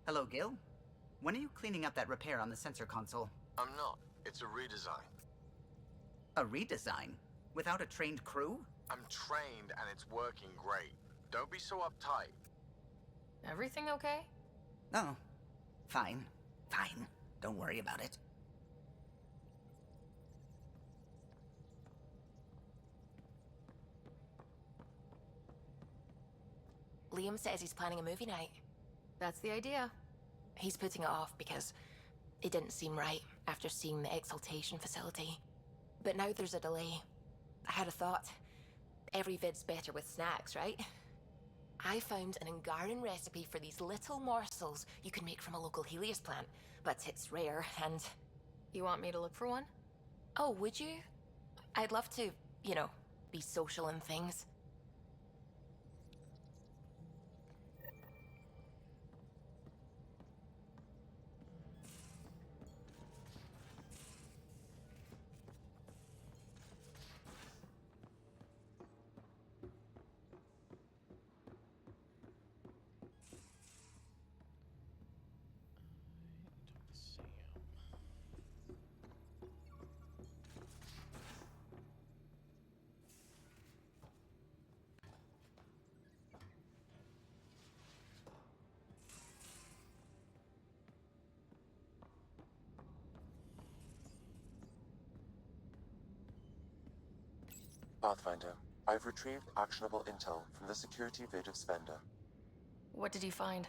Hello, Gil. When are you cleaning up that repair on the sensor console? I'm not. It's a redesign. A redesign? Without a trained crew? I'm trained and it's working great. Don't be so uptight. Everything okay? Oh, fine. Fine. Don't worry about it. Liam says he's planning a movie night. That's the idea. He's putting it off because it didn't seem right after seeing the exaltation facility. But now there's a delay. I had a thought. Every vid's better with snacks, right? I found an Angaran recipe for these little morsels you can make from a local Helios plant, but it's rare and... You want me to look for one? Oh, would you? I'd love to, you know, be social and things. Pathfinder, I've retrieved actionable intel from the security vid of Spender. What did you find?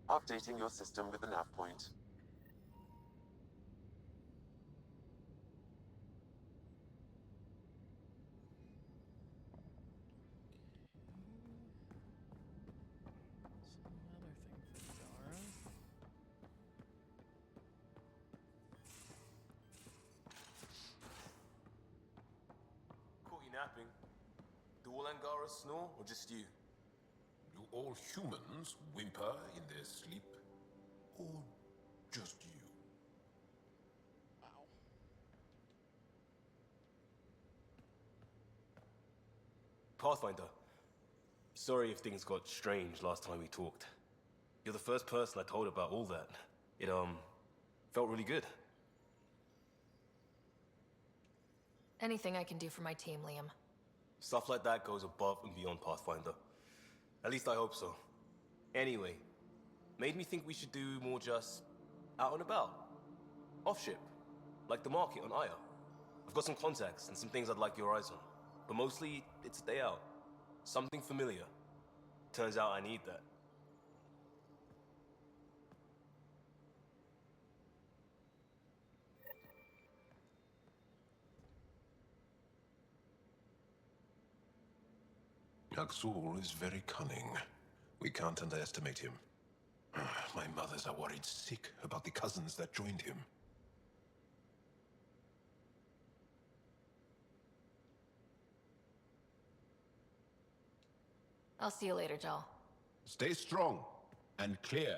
Updating your system with the nav point. Another thing for Dara. Caught you napping. Do all Angara snore, or just you? Do all humans whimper in their sleep? Or just you? Wow. Pathfinder. Sorry if things got strange last time we talked. You're the first person I told about all that. It, felt really good. Anything I can do for my team, Liam. Stuff like that goes above and beyond Pathfinder. At least I hope so. Anyway, made me think we should do more just out and about. Off-ship. Like the market on Aya. I've got some contacts and some things I'd like your eyes on. But mostly, it's a day out. Something familiar. Turns out I need that. Aksul is very cunning. We can't underestimate him. My mothers are worried sick about the cousins that joined him. I'll see you later, Jal. Stay strong and clear.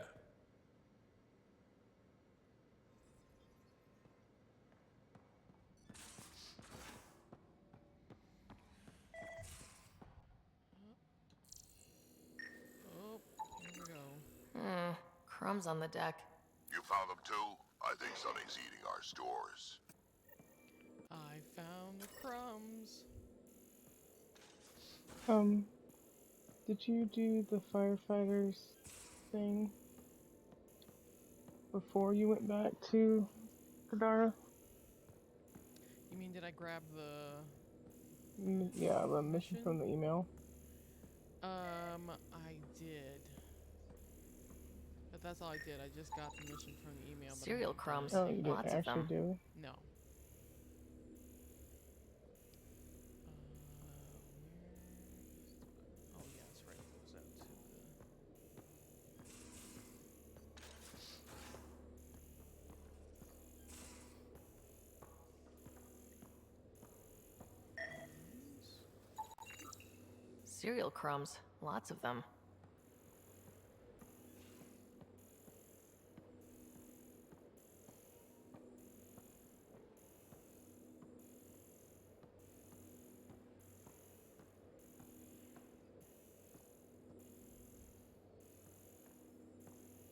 Oh, here we go. Crumbs on the deck. You found them too? I think something's eating our stores. I found the crumbs. Did you do the firefighters thing before you went back to Kadara? You mean, did I grab the... Yeah, the mission from the email. I did. But that's all I did. I just got the mission from the email. But Cereal crumbs. Oh, you didn't Lots of actually them. do? No. Oh yeah, that's right. It goes out to the... Cereal crumbs. Lots of them.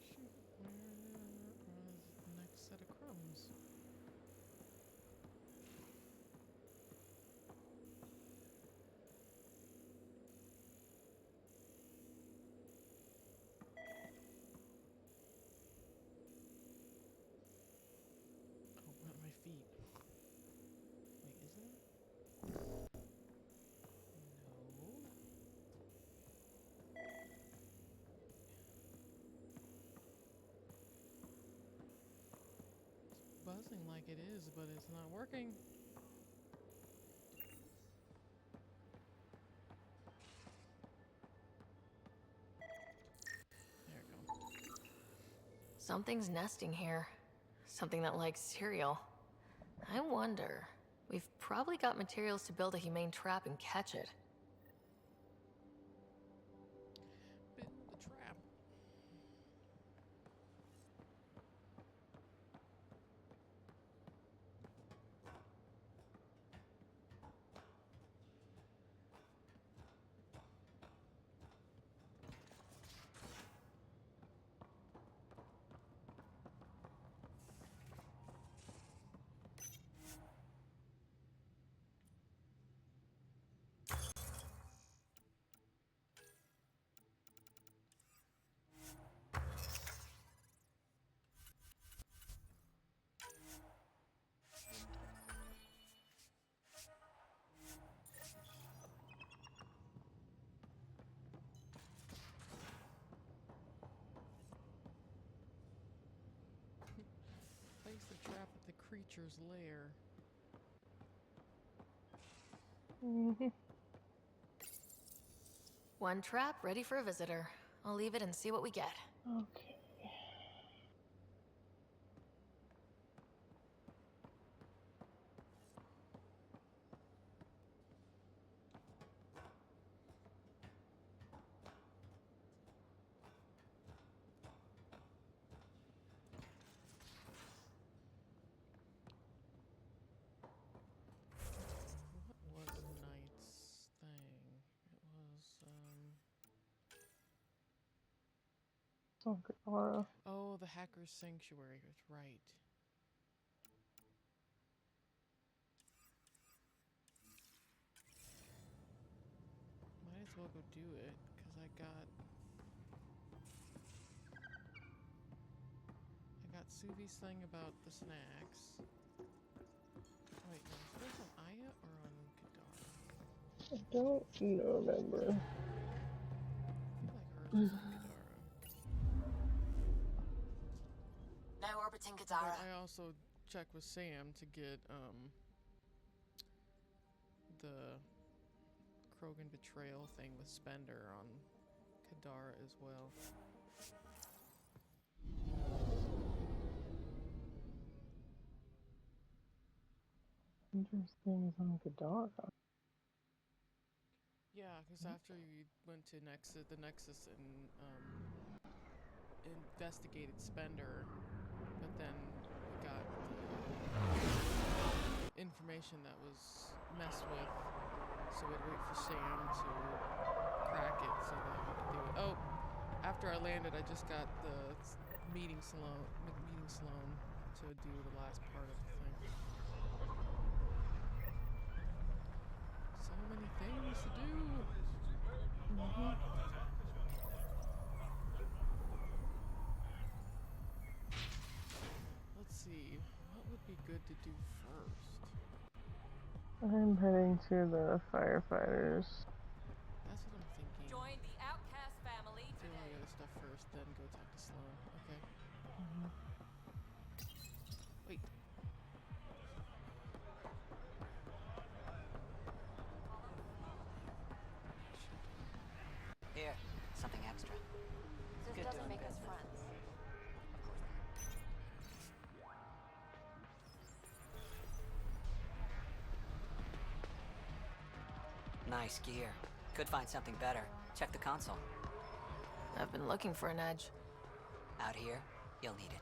Shoot, sleep. Wait, is there? No. It's buzzing like it is, but it's not working. There we go. Something's nesting here. Something that likes cereal. I wonder. We've probably got materials to build a humane trap and catch it. Build the trap. Place the trap at the creature's lair. One trap ready for a visitor. I'll leave it and see what we get. Okay. What was Knight's thing? It was, Aura. oh, the Hacker's Sanctuary. That's right. Might as well go do it, because I got Suvi's thing about the snacks. Wait, no, is this on Aya or on Kadara? I don't remember. I feel like hers was on Kadara. Now orbiting But Kadara. I also checked with Sam to get the Krogan betrayal thing with Spender on Kadara as well. Interesting on Gadara. Yeah, because after you went to the Nexus and investigated Spender, but then we got the information that was messed with, so we'd wait for Sam to crack it so that we could do it. Oh, after I landed, I just got the meeting Sloan to do the last part of the thing. So many things to do. Let's see, what would be good to do first? I'm heading to the firefighters. That's what I'm thinking. Join the outcast family Do all the today. other stuff first, then go talk to Sloan. Okay. Wait. Here, something extra. This Good doesn't doing make good. us friends. Nice gear. Could find something better. Check the console. I've been looking for an edge. Out here, you'll need it.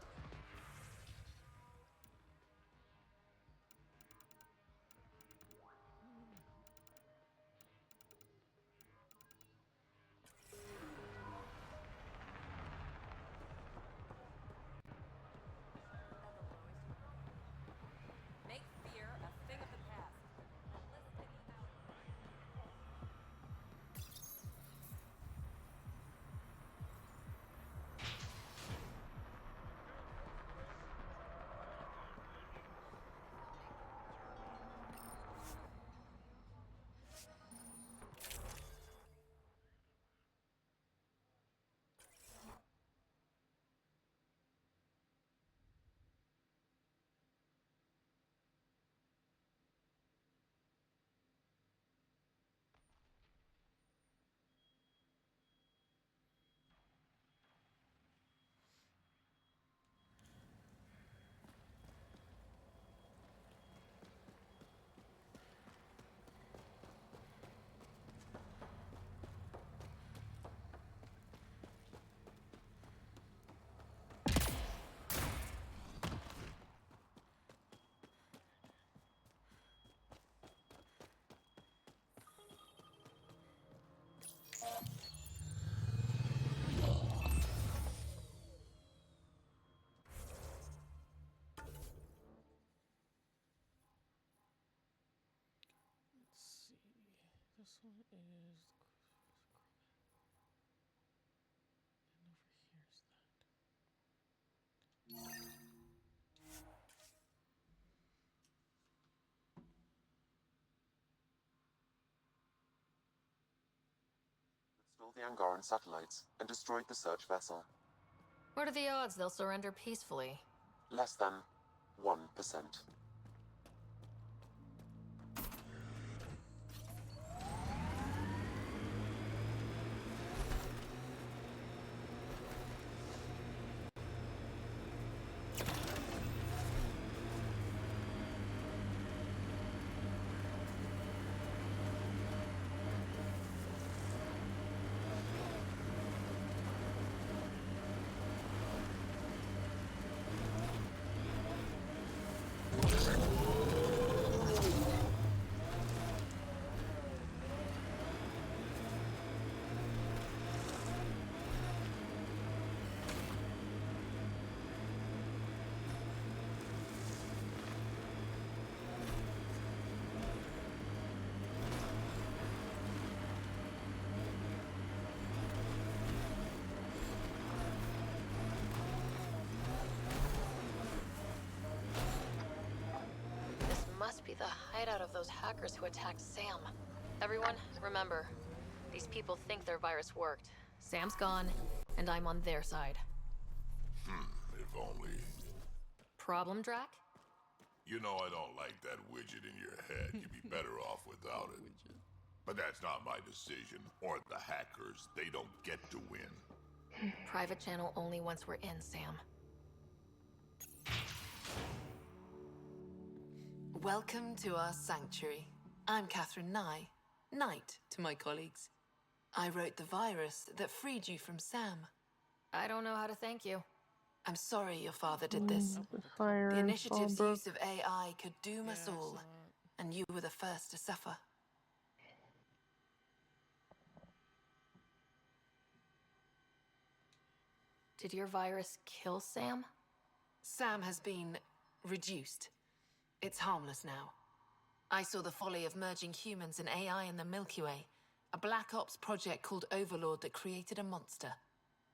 Make fear a thing of the past. is. And over here's that. Stole the Angaran satellites and destroyed the search vessel. What are the odds they'll surrender peacefully? Less than 1%. This must be the hideout of those hackers who attacked Sam. Everyone, remember, these people think their virus worked. Sam's gone, and I'm on their side. If only. Problem, Drac? You know I don't like that widget in your head. You'd be better off without it. But that's not my decision, or the hackers. They don't get to win. Private channel only once we're in, Sam. Welcome to our sanctuary. I'm Catherine Nye, Knight to my colleagues. I wrote the virus that freed you from Sam. I don't know how to thank you. I'm sorry your father did this. Fire The initiative's fall use of AI could doom us all, and you were the first to suffer. Did your virus kill Sam? Sam has been reduced. It's harmless now. I saw the folly of merging humans and AI in the Milky Way, a Black Ops project called Overlord that created a monster.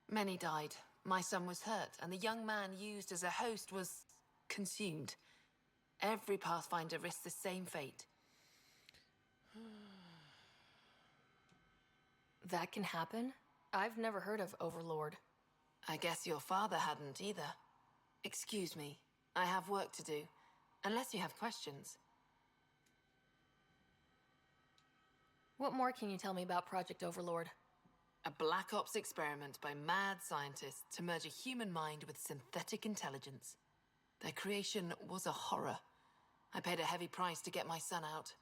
Many died. My son was hurt, and the young man used as a host was consumed. Every Pathfinder risks the same fate. That can happen? I've never heard of Overlord. I guess your father hadn't either. Excuse me, I have work to do. Unless you have questions. What more can you tell me about Project Overlord? A Black Ops experiment by mad scientists to merge a human mind with synthetic intelligence. Their creation was a horror. I paid a heavy price to get my son out.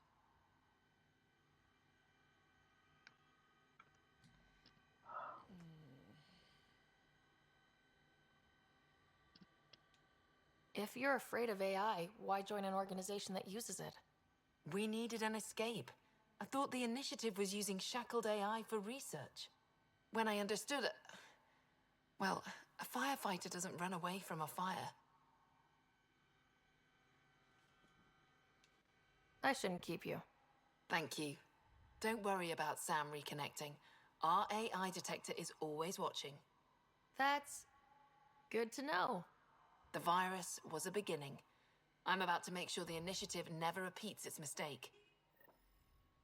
If you're afraid of AI, why join an organization that uses it? We needed an escape. I thought the initiative was using shackled AI for research. When I understood it... Well, a firefighter doesn't run away from a fire. I shouldn't keep you. Thank you. Don't worry about Sam reconnecting. Our AI detector is always watching. That's good to know. The virus was a beginning. I'm about to make sure the initiative never repeats its mistake.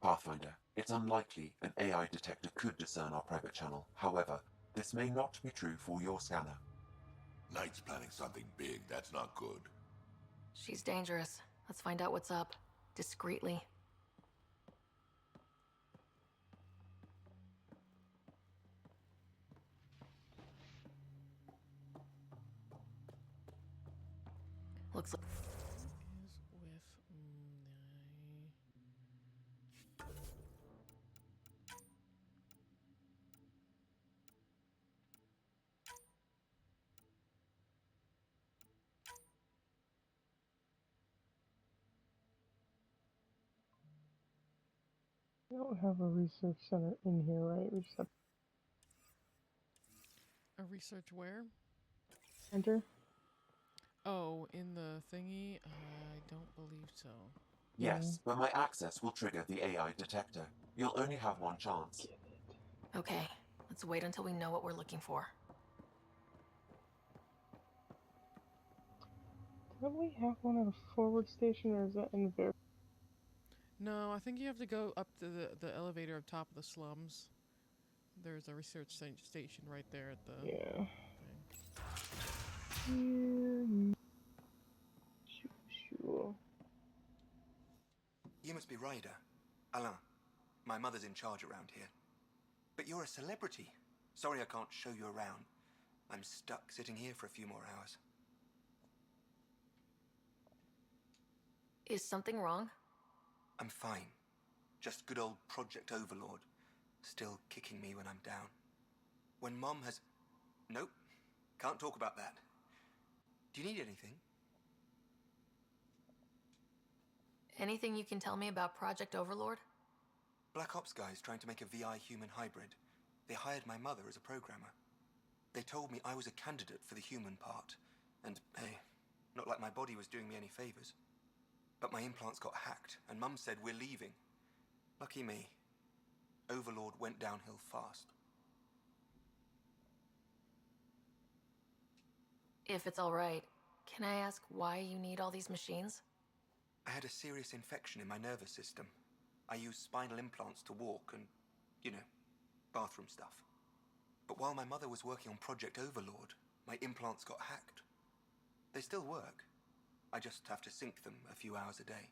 Pathfinder, it's unlikely an AI detector could discern our private channel. However, this may not be true for your scanner. Knight's planning something big. That's not good. She's dangerous. Let's find out what's up. Discreetly. Looks like... Is with my... We don't have a research center in here, right? We just have A research where? center. Oh, in the thingy? I don't believe so. Yes, but my access will trigger the AI detector. You'll only have one chance. Okay, let's wait until we know what we're looking for. Don't we have one at a forward station, or is that in very? No, I think you have to go up to the elevator up top of the slums. There's a research station right there at the Yeah. thing. Sure. You must be Ryder. Alain. My mother's in charge around here. But you're a celebrity. Sorry I can't show you around. I'm stuck sitting here for a few more hours. Is something wrong? I'm fine. Just good old Project Overlord. Still kicking me when I'm down. When Mom has... Nope. Can't talk about that. Do you need anything? Anything you can tell me about Project Overlord? Black Ops guys trying to make a VI human hybrid. They hired my mother as a programmer. They told me I was a candidate for the human part. And, hey, not like my body was doing me any favors. But my implants got hacked, and Mum said we're leaving. Lucky me. Overlord went downhill fast. If it's all right, can I ask why you need all these machines? I had a serious infection in my nervous system. I used spinal implants to walk and, you know, bathroom stuff. But while my mother was working on Project Overlord, my implants got hacked. They still work. I just have to sync them a few hours a day.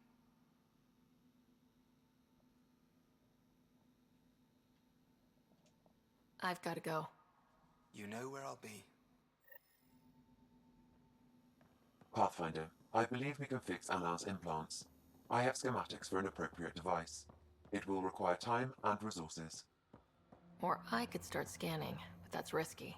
I've got to go. You know where I'll be. Pathfinder, I believe we can fix Alain's implants. I have schematics for an appropriate device. It will require time and resources. Or I could start scanning, but that's risky.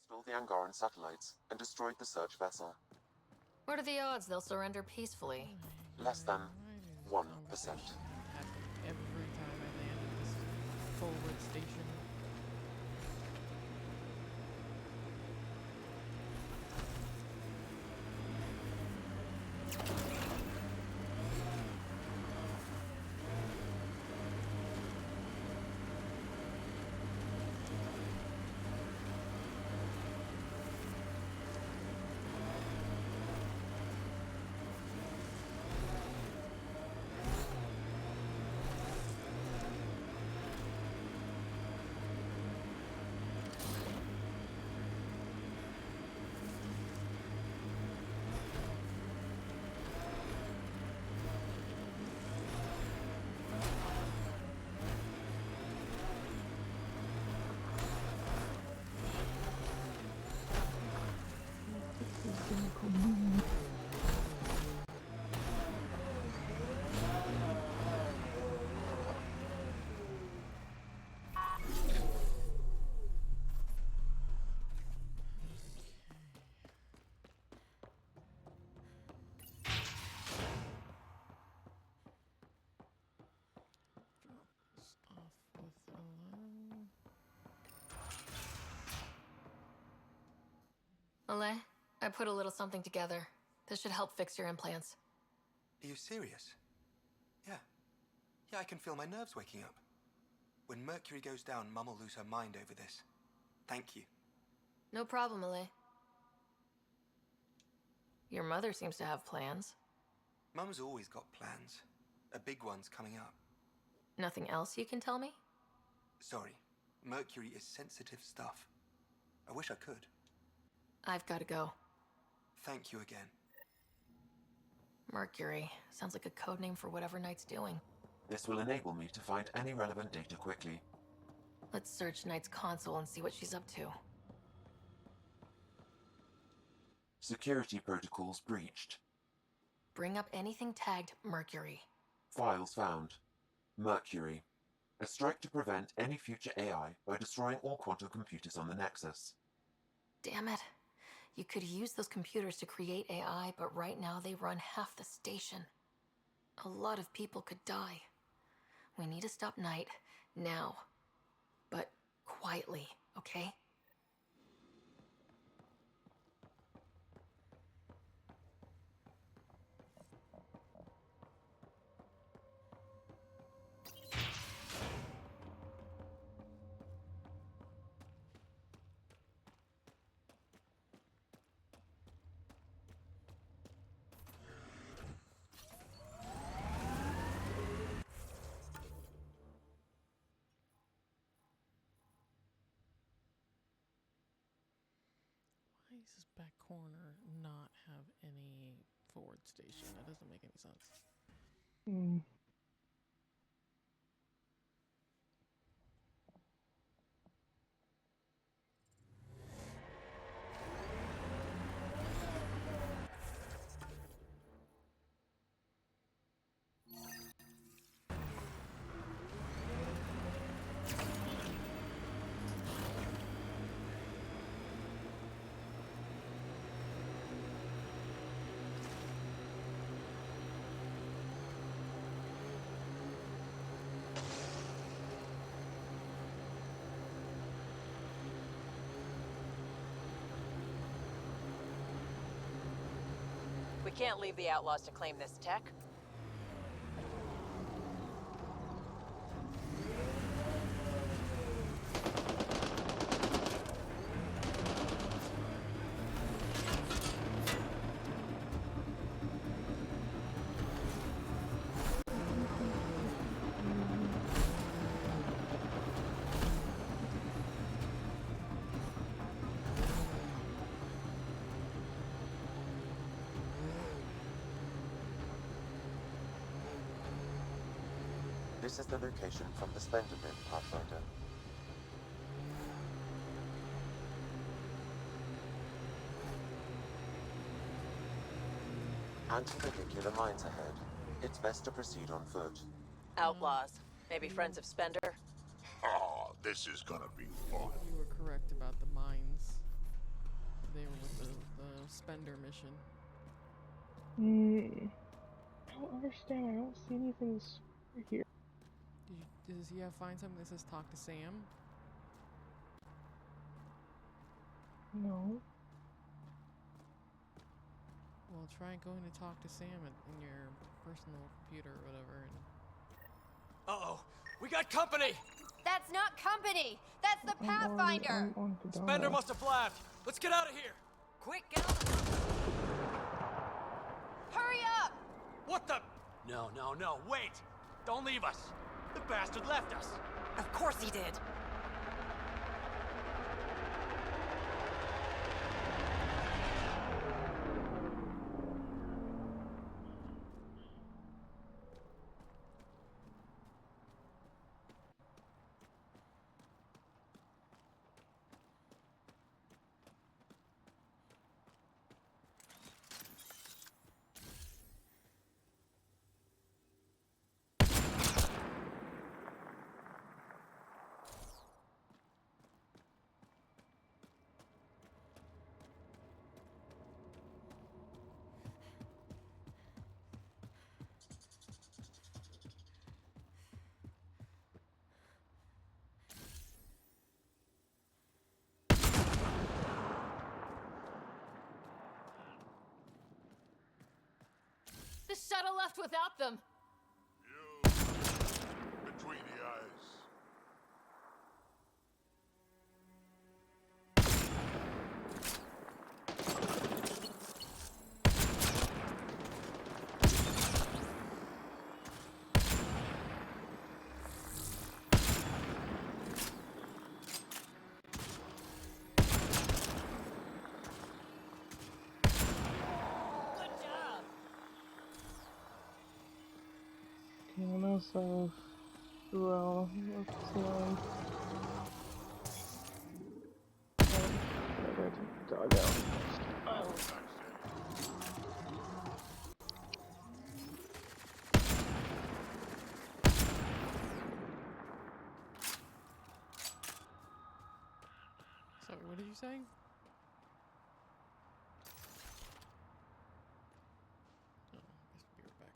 Stole the Angaran satellites and destroyed the search vessel. What are the odds they'll surrender peacefully? Less than 1%. Every time I land at this forward station. Malay, I put a little something together. This should help fix your implants. Are you serious? Yeah. Yeah, I can feel my nerves waking up. When Mercury goes down, Mum will lose her mind over this. Thank you. No problem, Malay. Your mother seems to have plans. Mum's always got plans. A big one's coming up. Nothing else you can tell me? Sorry. Mercury is sensitive stuff. I wish I could. I've got to go. Thank you again. Mercury. Sounds like a code name for whatever Knight's doing. This will enable me to find any relevant data quickly. Let's search Knight's console and see what she's up to. Security protocols breached. Bring up anything tagged Mercury. Files found. Mercury. A strike to prevent any future AI by destroying all quantum computers on the Nexus. Damn it. You could use those computers to create AI, but right now they run half the station. A lot of people could die. We need to stop Knight, now. But quietly, okay? Why does this back corner not have any forward station? That doesn't make any sense. Hmm. We can't leave the Outlaws to claim this tech. This is the location from the Spender bin, Pathfinder. Anti-vehicular mines ahead. It's best to proceed on foot. Outlaws. Maybe friends of Spender? Oh, this is gonna be fun. You were correct about the mines. They were with the Spender mission. I don't understand. I don't see anything here. Does he find something that says talk to Sam? No. Well, try going to talk to Sam in your personal computer or whatever. And... Uh-oh, we got company! That's not company! That's the Pathfinder! Spender must have blabbed. Let's get out of here! Quick, get on the... Hurry up! What the... No, wait! Don't leave us! The bastard left us! Of course he did! left without them. You between the eyes. Okay, I'm also well, let's see. I gotta take the dog out. Oh. Sorry, what are you saying? Oh, I guess we'll be right back.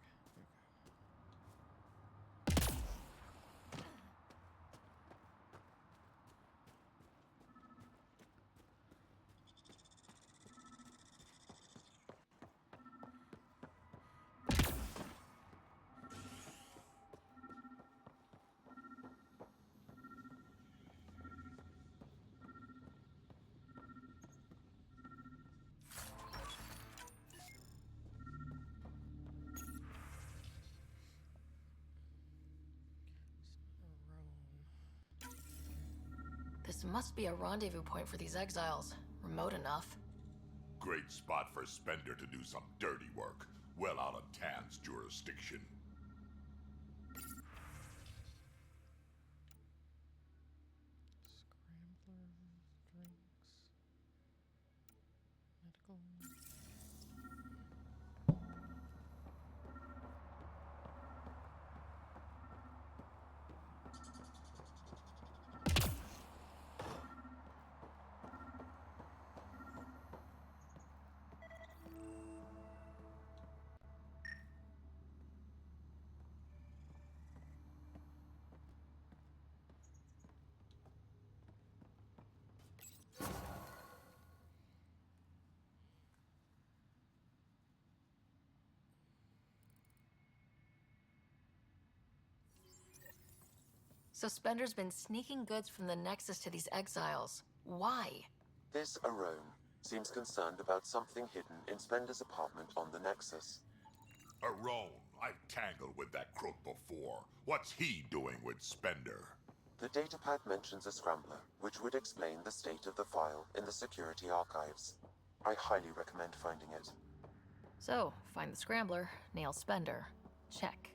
This must be a rendezvous point for these exiles. Remote enough. Great spot for Spender to do some dirty work. Well out of Tan's jurisdiction. Scramblers, drinks, medical. So Spender's been sneaking goods from the Nexus to these exiles. Why? This Arone seems concerned about something hidden in Spender's apartment on the Nexus. Arone, I've tangled with that crook before. What's he doing with Spender? The datapad mentions a scrambler, which would explain the state of the file in the security archives. I highly recommend finding it. So, find the scrambler, nail Spender. Check.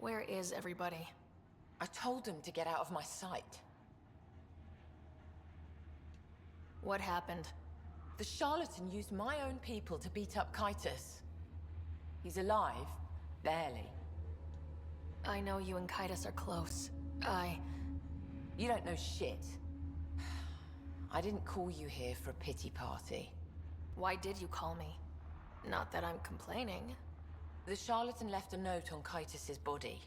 Where is everybody? I told them to get out of my sight. What happened? The charlatan used my own people to beat up Kytus. He's alive, barely. I know you and Kytus are close. You don't know shit. I didn't call you here for a pity party. Why did you call me? Not that I'm complaining. The charlatan left a note on Kytus's body.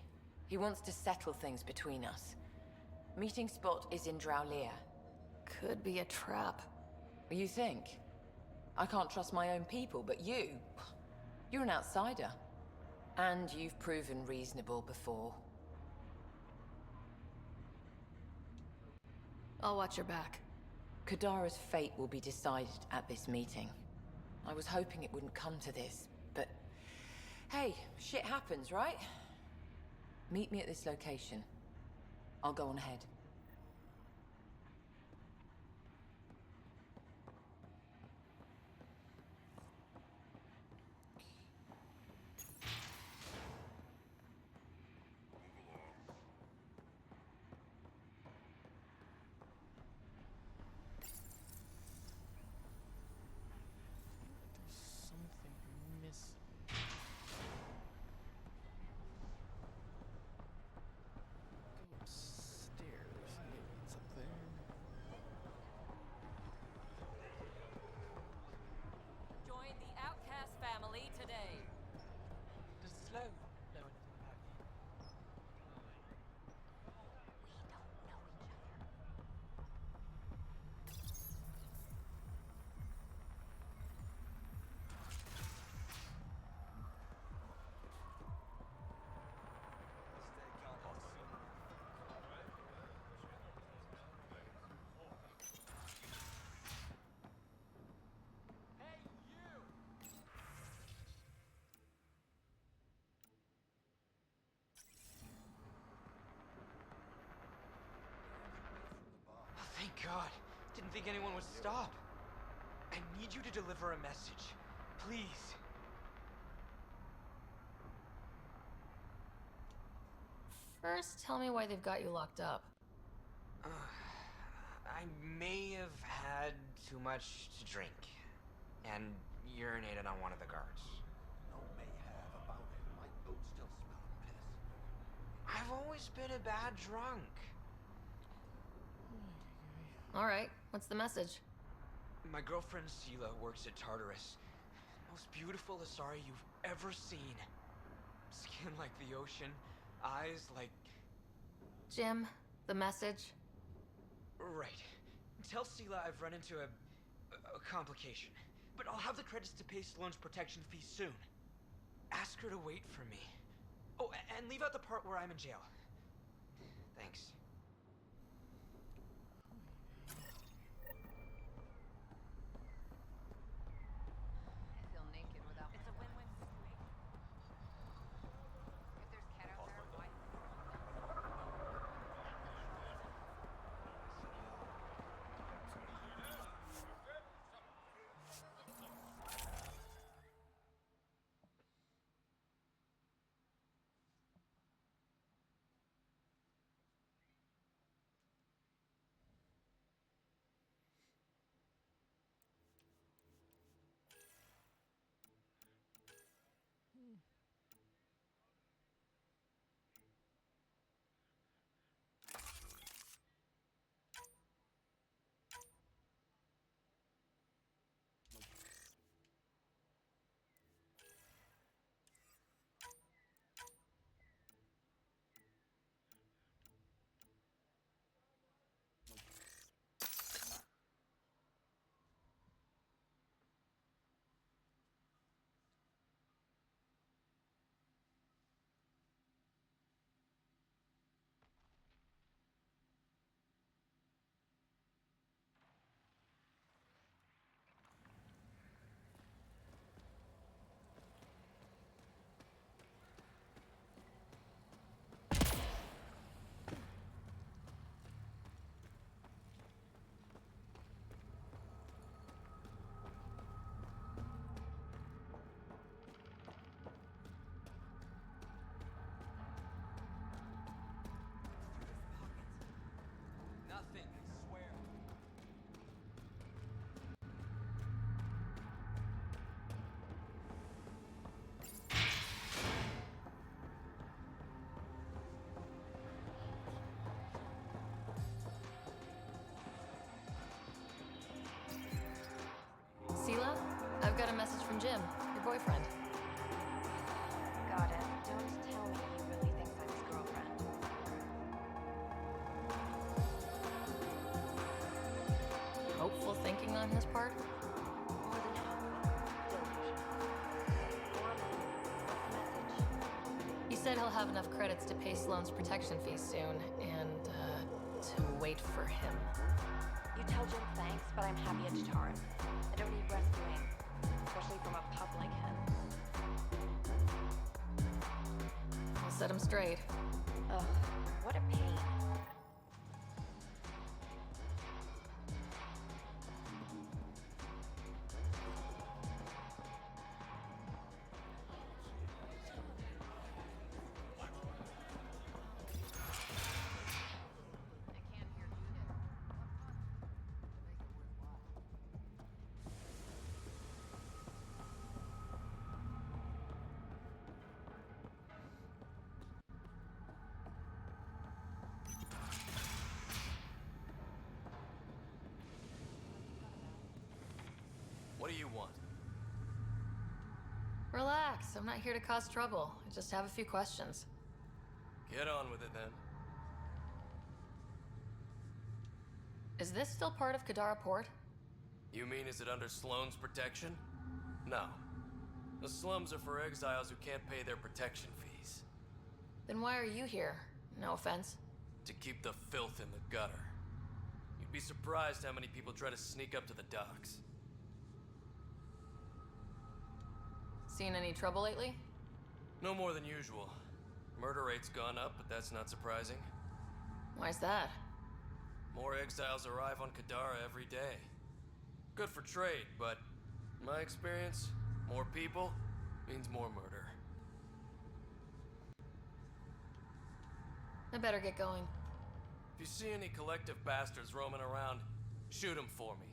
He wants to settle things between us. Meeting spot is in Drowlear. Could be a trap. You think? I can't trust my own people, but you're an outsider. And you've proven reasonable before. I'll watch your back. Kadara's fate will be decided at this meeting. I was hoping it wouldn't come to this, but hey, shit happens, right? Meet me at this location. I'll go on ahead. There's something missing. Go upstairs, maybe it's up there. Join the Outcast family today. Does Sloan know anything about you? Thank God. Didn't think anyone would stop. I need you to deliver a message. Please. First, tell me why they've got you locked up. I may have had too much to drink. And urinated on one of the guards. No may have about it. My boat still smells piss. I've always been a bad drunk. All right, what's the message? My girlfriend Sela works at Tartarus. Most beautiful Asari you've ever seen. Skin like the ocean, eyes like... Jim, the message? Right. Tell Sela I've run into a complication. But I'll have the credits to pay Sloane's protection fee soon. Ask her to wait for me. Oh, and leave out the part where I'm in jail. Thanks. I feel naked without my... It's a win-win situation. If there's cat out there, why... from Jim, your boyfriend. Got it. Don't tell me he really thinks I'm his girlfriend. Hopeful thinking on his part? More than hope. Delusion. Orman, what's the message? He said he'll have enough credits to pay Sloane's protection fees soon, and, to wait for him. You tell Jim thanks, but I'm happy at Tatarus. I don't need rescuing, especially from a pup like him. I'll set him straight. Ugh, what a pain. What do you want? Relax, I'm not here to cause trouble. I just have a few questions. Get on with it then. Is this still part of Kadara Port? You mean is it under Sloane's protection? No. The slums are for exiles who can't pay their protection fees. Then why are you here? No offense. To keep the filth in the gutter. You'd be surprised how many people try to sneak up to the docks. Seen any trouble lately? No more than usual. Murder rate's gone up, but that's not surprising. Why's that? More exiles arrive on Kadara every day. Good for trade, but in my experience, more people means more murder. I better get going. If you see any collective bastards roaming around, shoot them for me.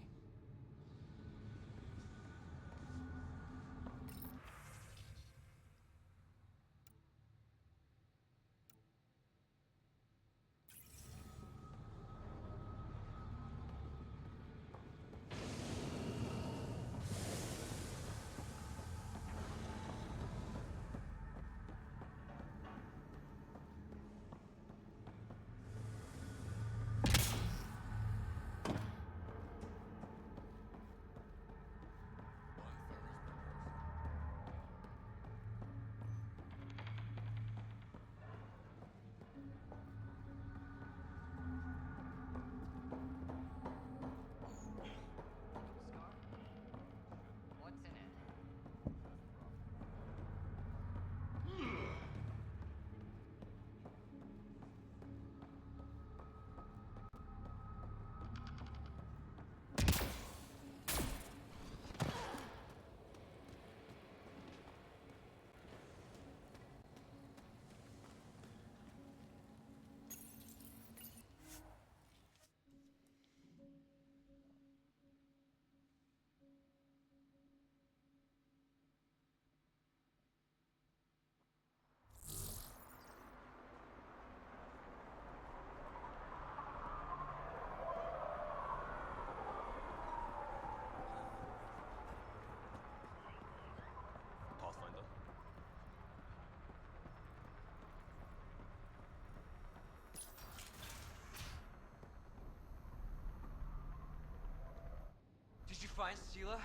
Did you find Sela?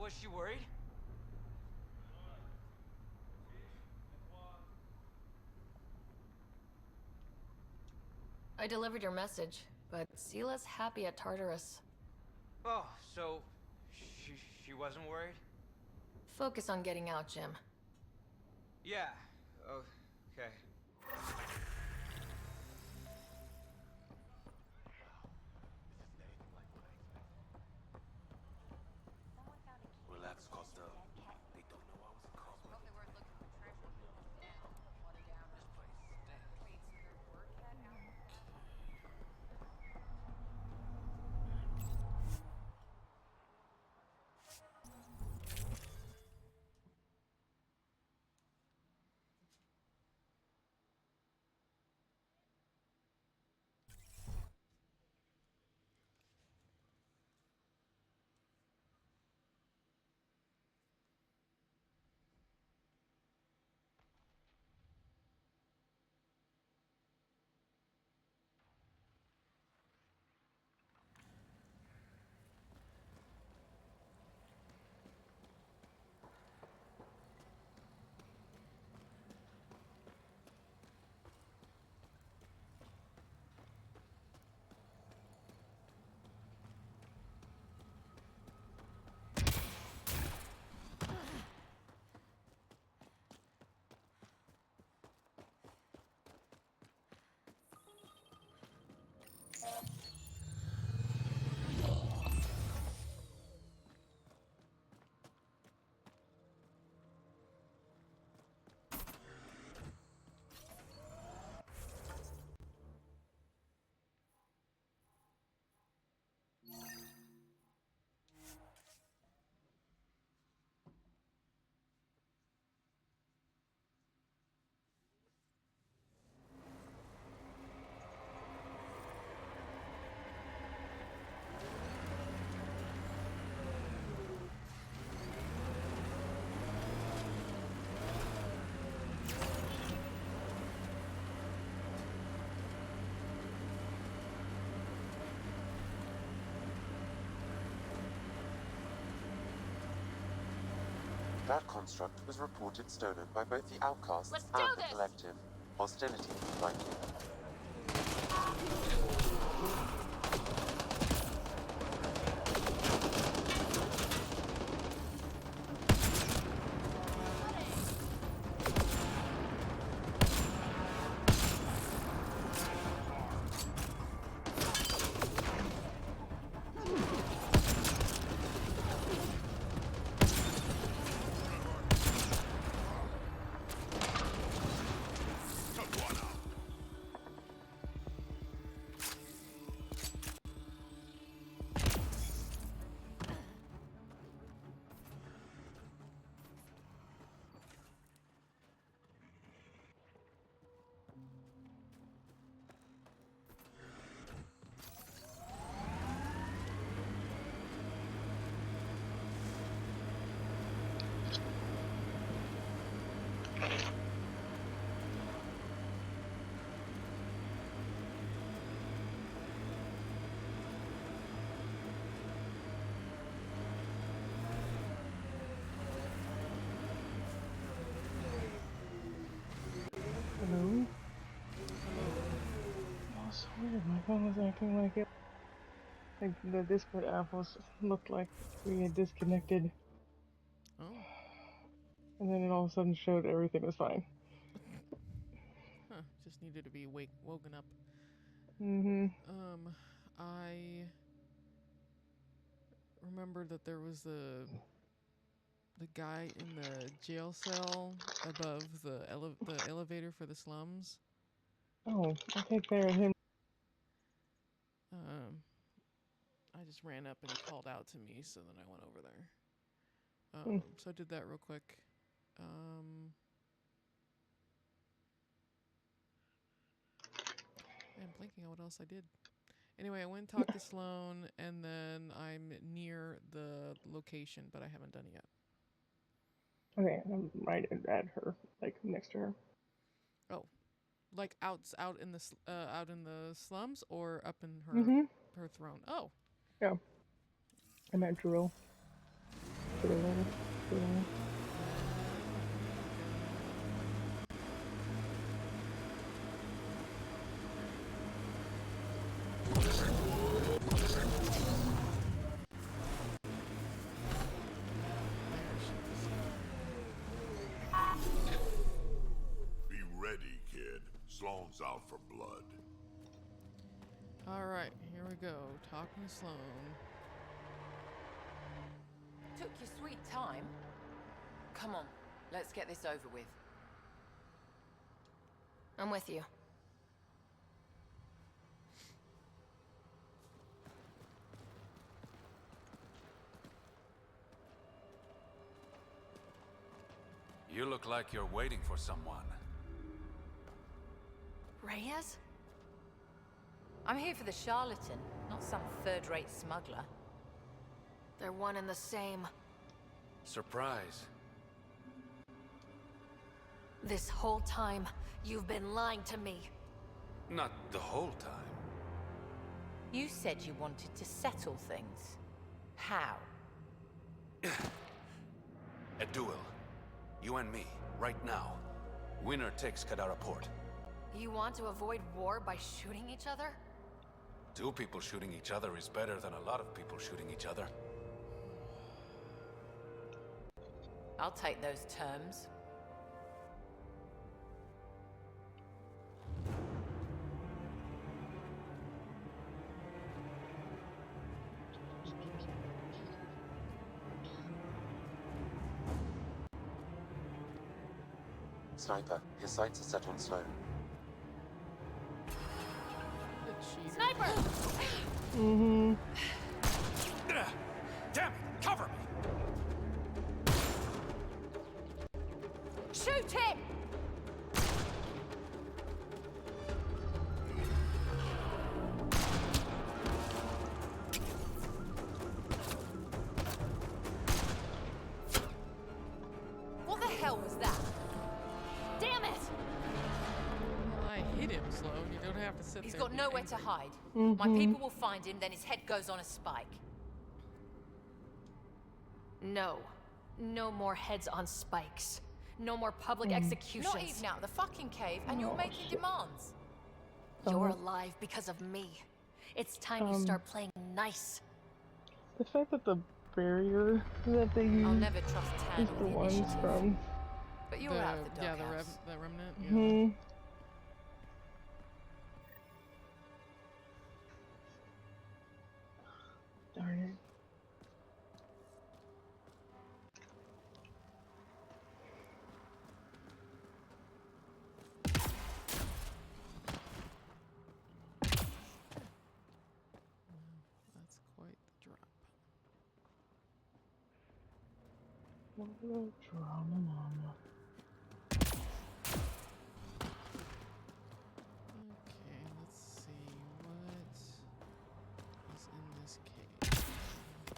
Was she worried? I delivered your message, but Sela's happy at Tartarus. Oh, so she wasn't worried? Focus on getting out, Jim. Yeah. Oh, okay. Relax, Costa. They don't know I was a cop. That construct was reported stolen by both the outcasts Let's and do the this! collective. Hostility, likely. Hello? Oh, so weird. My phone was acting like it. Like the Discord app was looked like we had disconnected. Oh. And then it all of a sudden showed everything was fine. Huh. Just needed to be woken up. Mm-hmm. I remember that there was the guy in the jail cell above the elevator for the slums. Oh, I'll take care of him. I just ran up and he called out to me, so then I went over there. So I did that real quick. I'm blanking on what else I did. Anyway, I went and talked to Sloan, and then I'm near the location, but I haven't done it yet. Okay, I'm right at her, like next to her. Oh, like out in the slums, or up in her throne. Oh, yeah. I'm at Drill. Drill. Be ready, kid. Sloan's out for blood. all right. Here we go. Talking to Sloan. Took your sweet time. Come on, let's get this over with. I'm with you. You look like you're waiting for someone. Reyes? I'm here for the charlatan, not some third-rate smuggler. They're one and the same. Surprise. This whole time, you've been lying to me. Not the whole time. You said you wanted to settle things. How? A duel. You and me, right now. Winner takes Kadara Port. You want to avoid war by shooting each other? Two people shooting each other is better than a lot of people shooting each other. I'll take those terms. Sniper, his sights are set on Sloan. Sniper! Mm-hmm. Damn it! Cover me! Shoot him! What the hell was that? Damn it! Well, I hit him, Sloan. You don't have to sit He's there. got and be nowhere angry. to hide. My people will find him, then his head goes on a spike. No. No more heads on spikes. No more public executions. Not even out of the fucking cave, and you're making demands. You're alive because of me. It's time you start playing nice. The fact that the barrier that they use I'll never trust Tan is or the the ones initiative. from... But you're out of the doghouse. The remnant. Yeah. Mm-hmm. Darn it. That's quite the drop. What a drama, mama. Okay, let's see what is in this cave. Oh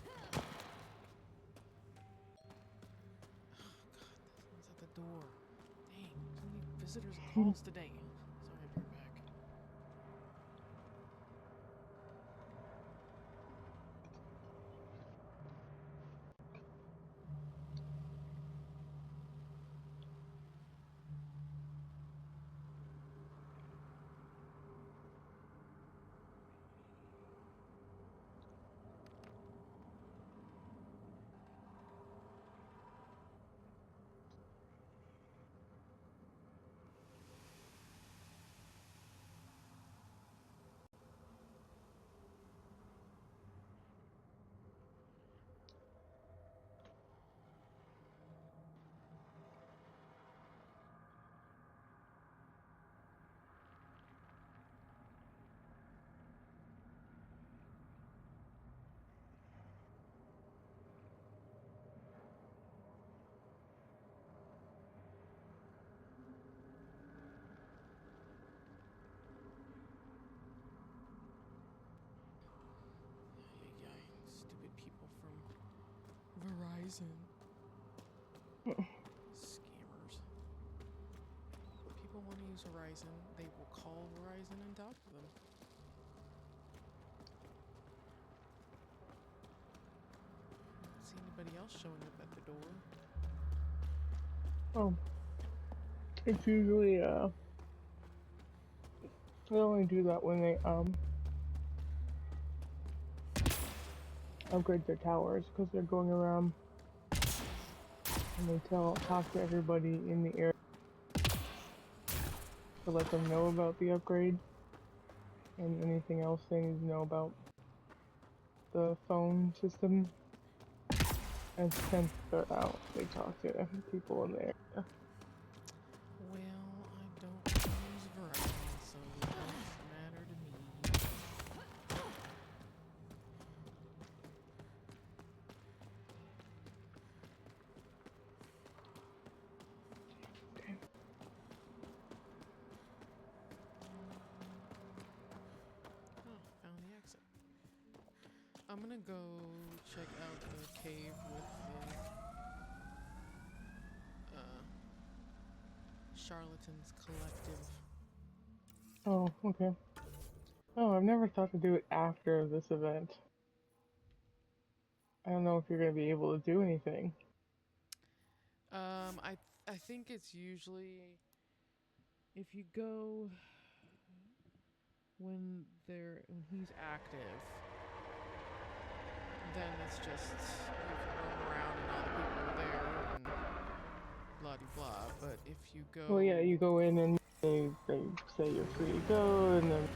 god, this one's at the door. Dang, so many visitors and calls today. Sorry, I'll be right back. Stupid people from Verizon. Scammers. People want to use Verizon, they will call Verizon and talk to them. I don't see anybody else showing up at the door. Oh. It's usually, they only do that when they, upgrade their towers, because they're going around and they talk to everybody in the area to let them know about the upgrade and anything else they need to know about the phone system. And since they're out, they talk to people in the area. Well, I don't use Verizon, so it doesn't matter to me. Oh, found the exit. I'm gonna go check out the cave with the Charlatans Collective. Oh, okay. Oh, I've never thought to do it after this event. I don't know if you're gonna be able to do anything. I think it's usually if you go when he's active, then it's just you can roam around and all the people are there and blah de blah. But if you go, Well, yeah, you go in and they say you're free to go, and then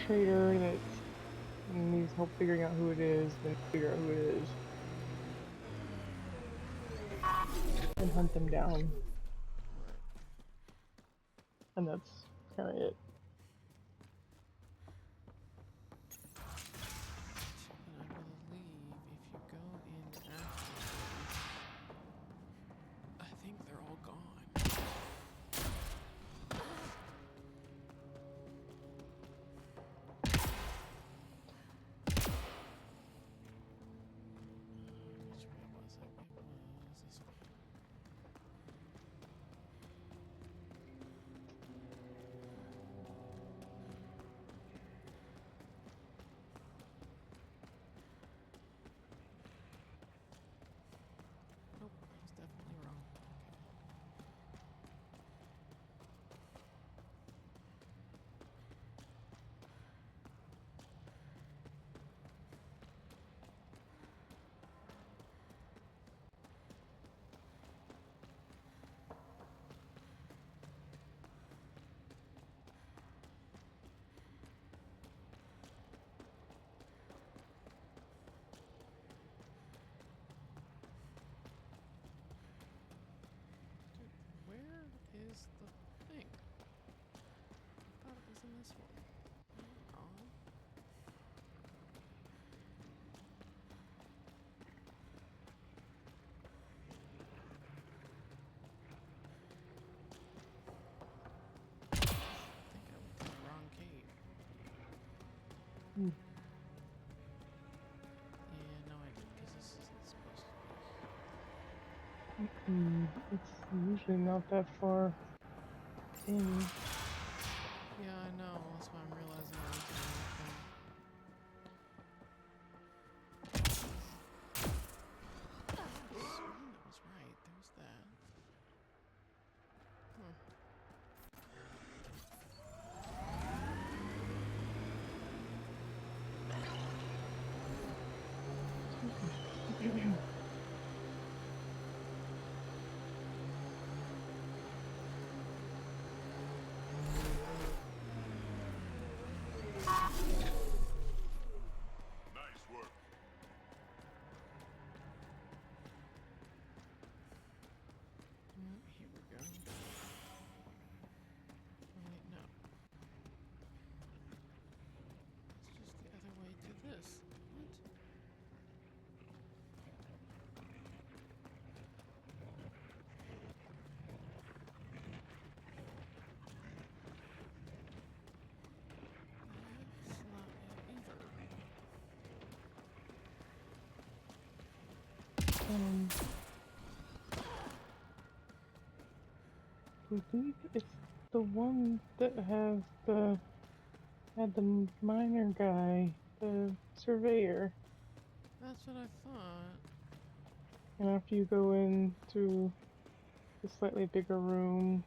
trader that needs help figuring out who it is, then figure out who it is, and hunt them down. And that's kind of it. but I believe if you go in after, I think they're all gone. Which way was it? It was this way. this one. Oh. I think I went to the wrong cave. Hmm. Yeah, no, I did, because this isn't supposed to It's usually not that far in. be. Yeah, I know. That's why I'm realizing I was doing the wrong thing. I was sworn that was right. There's that. Huh. Nice work. Here we go. Oh, wait, no. It's just the other way to this. What? That's not it either. I believe it's the one that had the miner guy, the surveyor. That's what I thought. And after you go into the slightly bigger room,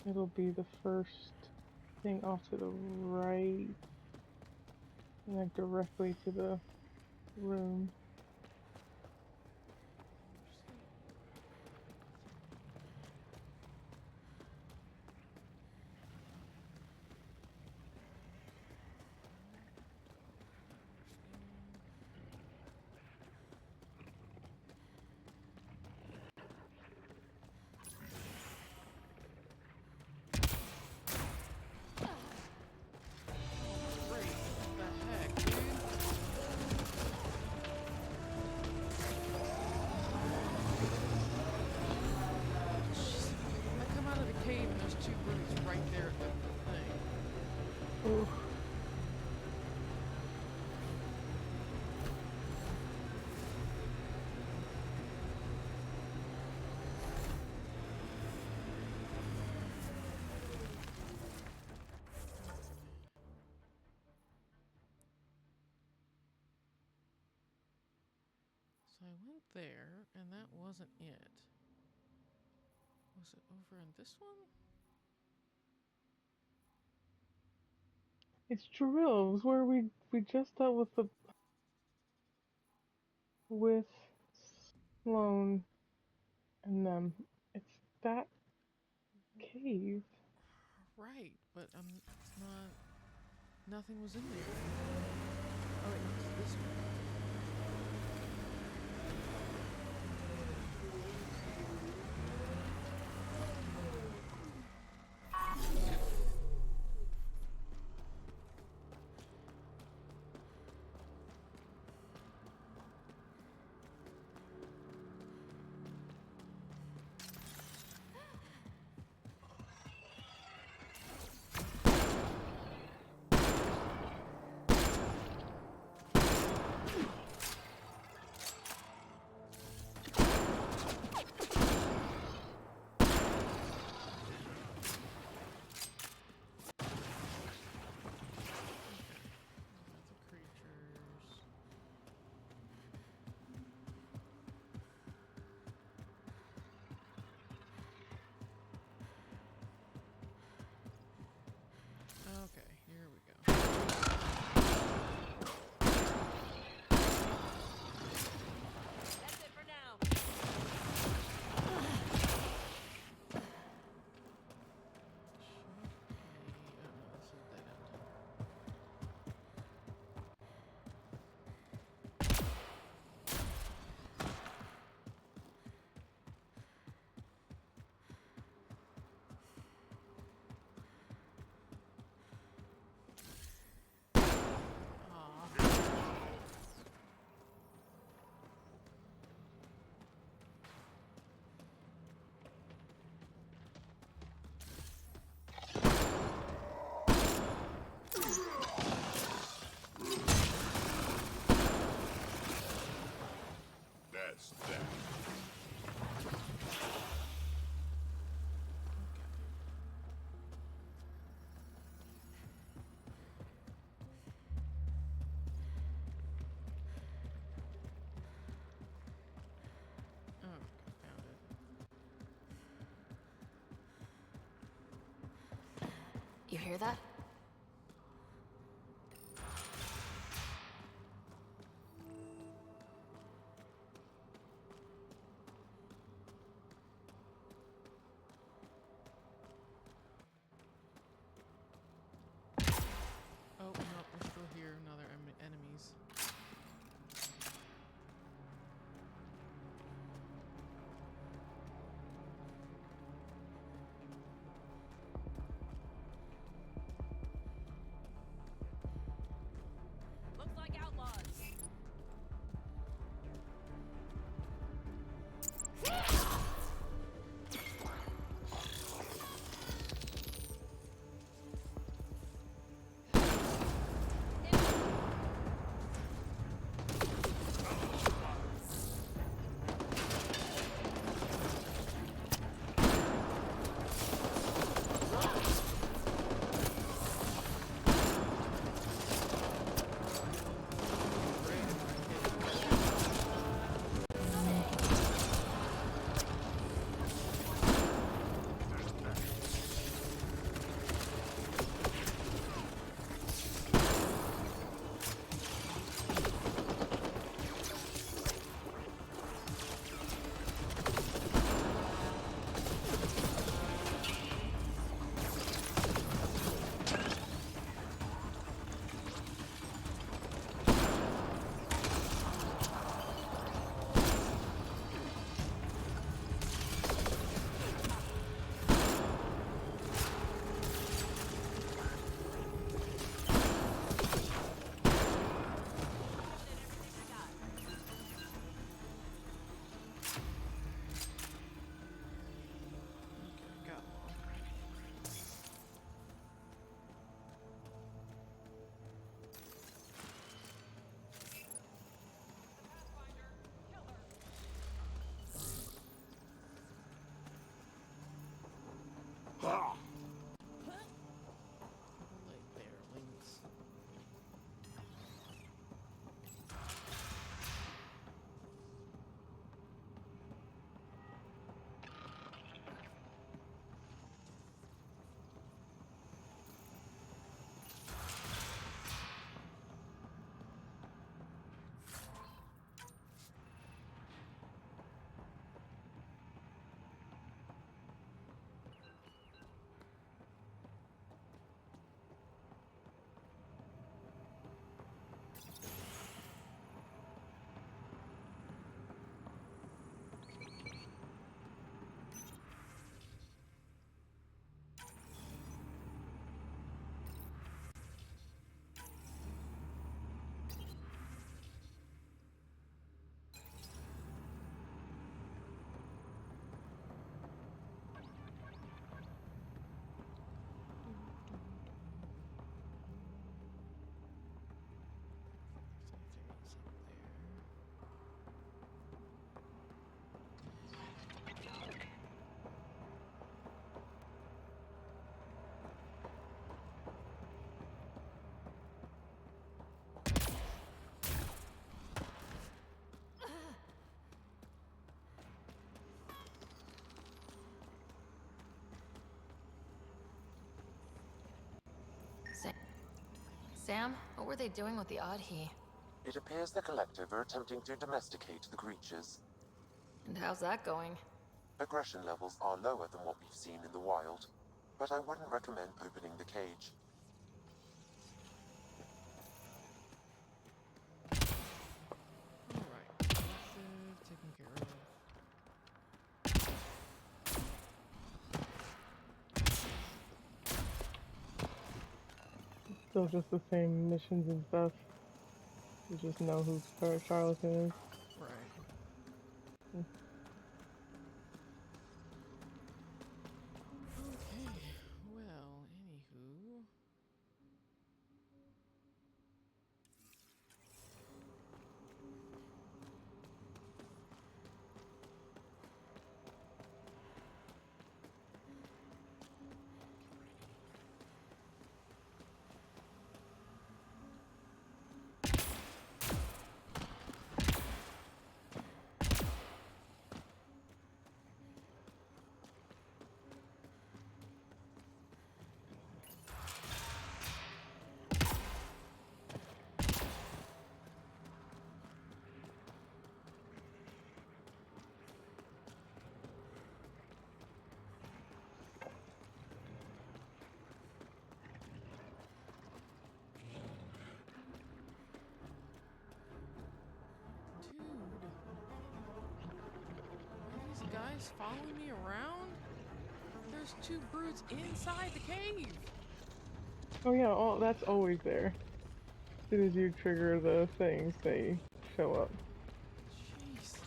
it'll be the first thing off to the right, and like directly to the room. Cave and there's two brutes right there at the thing. Oof. So I went there, and that wasn't it. Was it over in this one? It's Drill. It was where we just dealt with Sloan and them. It's that cave. Right, but it's not. Nothing was in there. Oh wait, no, it's this one. hear that? Oh, no, we're still here. Another enemies. Looks like outlaws. Sam, what were they doing with the Adhi? It appears the Collective are attempting to domesticate the creatures. And how's that going? Aggression levels are lower than what we've seen in the wild, but I wouldn't recommend opening the cage. Alright, taken care of. Still just the same missions and stuff. You just know who Charlatan is. Right. Okay, well, anywho. guys following me around? There's two brutes inside the cave. Oh yeah, that's always there. As soon as you trigger the things, they show up. Jeez.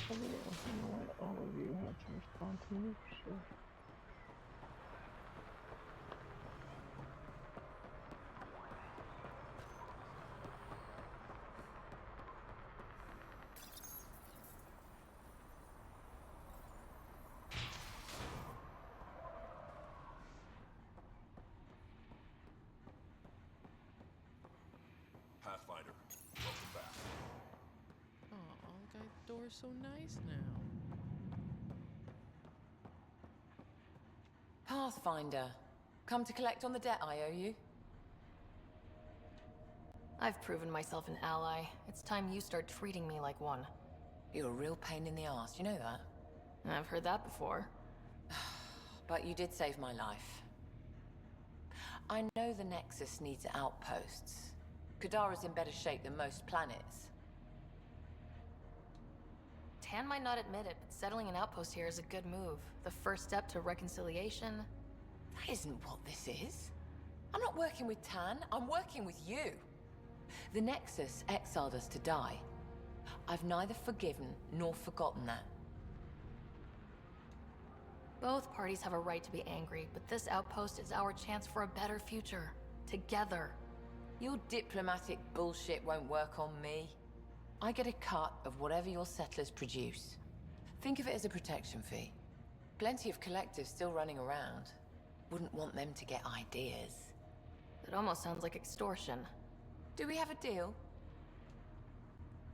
I don't know why all of you have to respond to me, sure. Pathfinder, welcome back. Oh, the door's so nice now. Pathfinder, come to collect on the debt I owe you. I've proven myself an ally. It's time you start treating me like one. You're a real pain in the arse, you know that? I've heard that before. But you did save my life. I know the Nexus needs outposts. Kadara's in better shape than most planets. Tan might not admit it, but settling an outpost here is a good move. The first step to reconciliation. That isn't what this is. I'm not working with Tan, I'm working with you. The Nexus exiled us to die. I've neither forgiven nor forgotten that. Both parties have a right to be angry, but this outpost is our chance for a better future. Together. Your diplomatic bullshit won't work on me. I get a cut of whatever your settlers produce. Think of it as a protection fee. Plenty of collectives still running around. Wouldn't want them to get ideas. It almost sounds like extortion. Do we have a deal?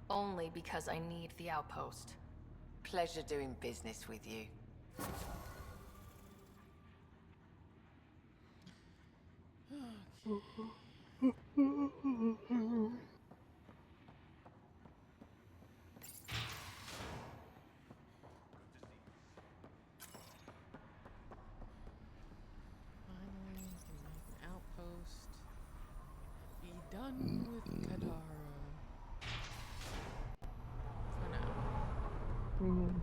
Only because I need the outpost. Pleasure doing business with you. Finally, can make an outpost. Be done with Kadara. For now.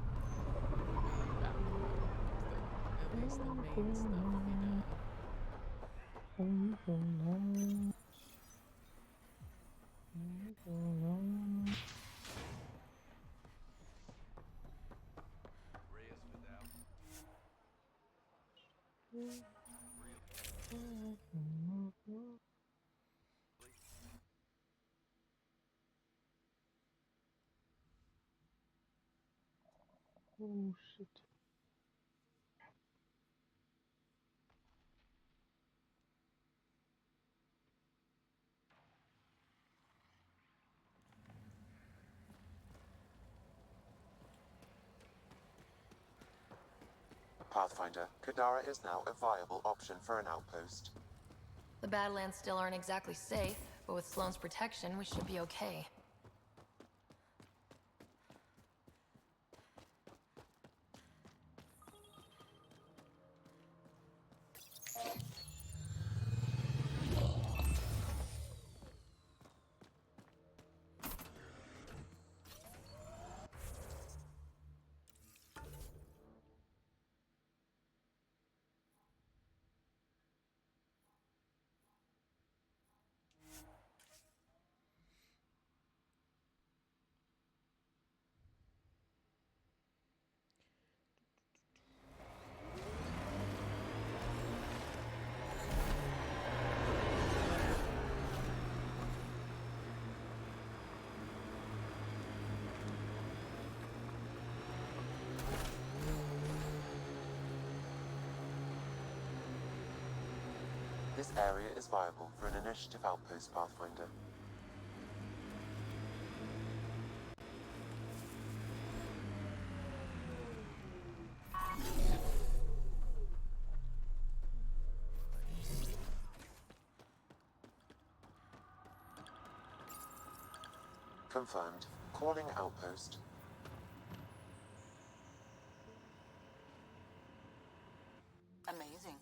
At least the main stuff will be done. Oh shit. Pathfinder, Kadara is now a viable option for an outpost. The Badlands still aren't exactly safe, but with Sloane's protection, we should be okay. This area is viable for an initiative outpost, Pathfinder. Confirmed. Calling outpost. Amazing.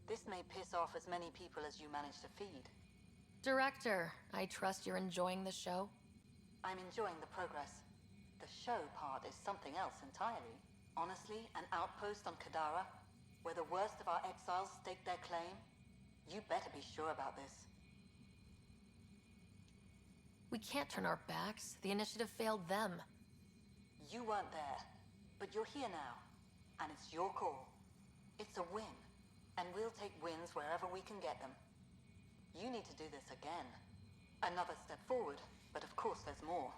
This may piss off as many people as you manage to feed. Director, I trust you're enjoying the show? I'm enjoying the progress. The show part is something else entirely. Honestly, an outpost on Kadara, where the worst of our exiles stake their claim, you better be sure about this. We can't turn our backs. The initiative failed them. You weren't there, but you're here now, and it's your call. It's a win, and we'll take wins wherever we can get them. You need to do this again. Another step forward, but of course there's more.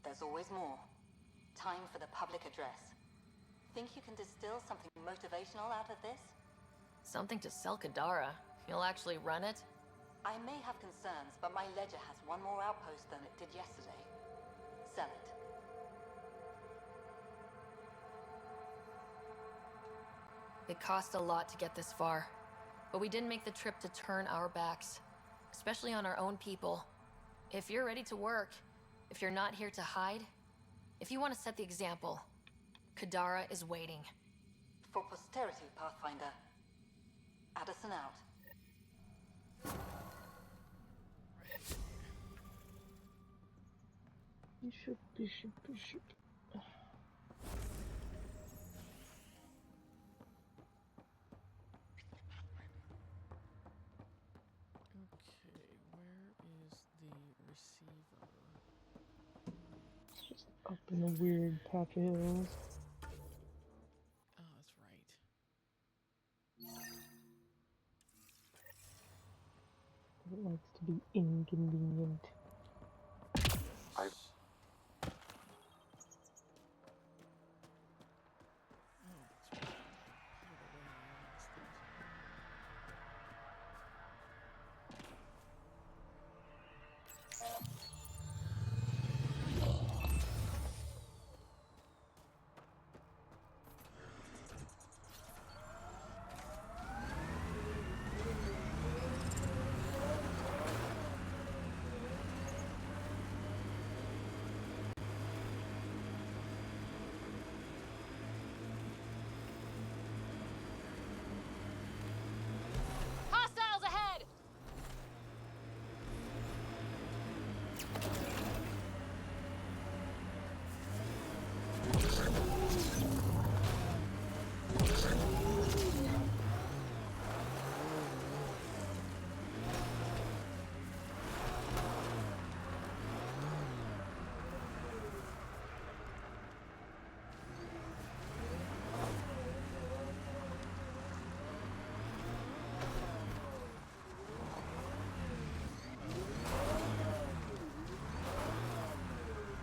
There's always more. Time for the public address. Think you can distill something motivational out of this? Something to sell Kadara. You'll actually run it? I may have concerns, but my ledger has one more outpost than it did yesterday. Sell it. It cost a lot to get this far, but we didn't make the trip to turn our backs, especially on our own people. If you're ready to work, if you're not here to hide, if you want to set the example, Kadara is waiting. For posterity, Pathfinder. Addison out. Bishop. Okay, where is the receiver? Just up in a weird patch of hills. Oh, that's right. It likes to be inconvenient. Hostiles ahead!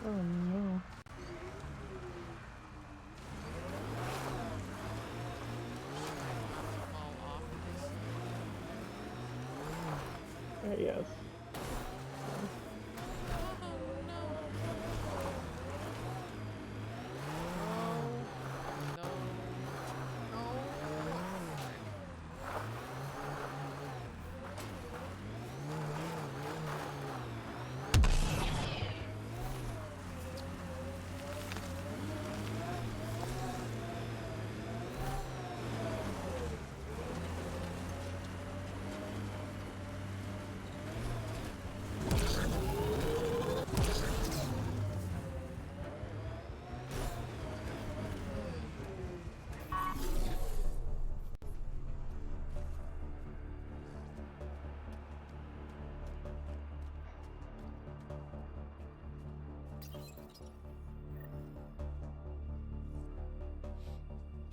Oh no. Yes.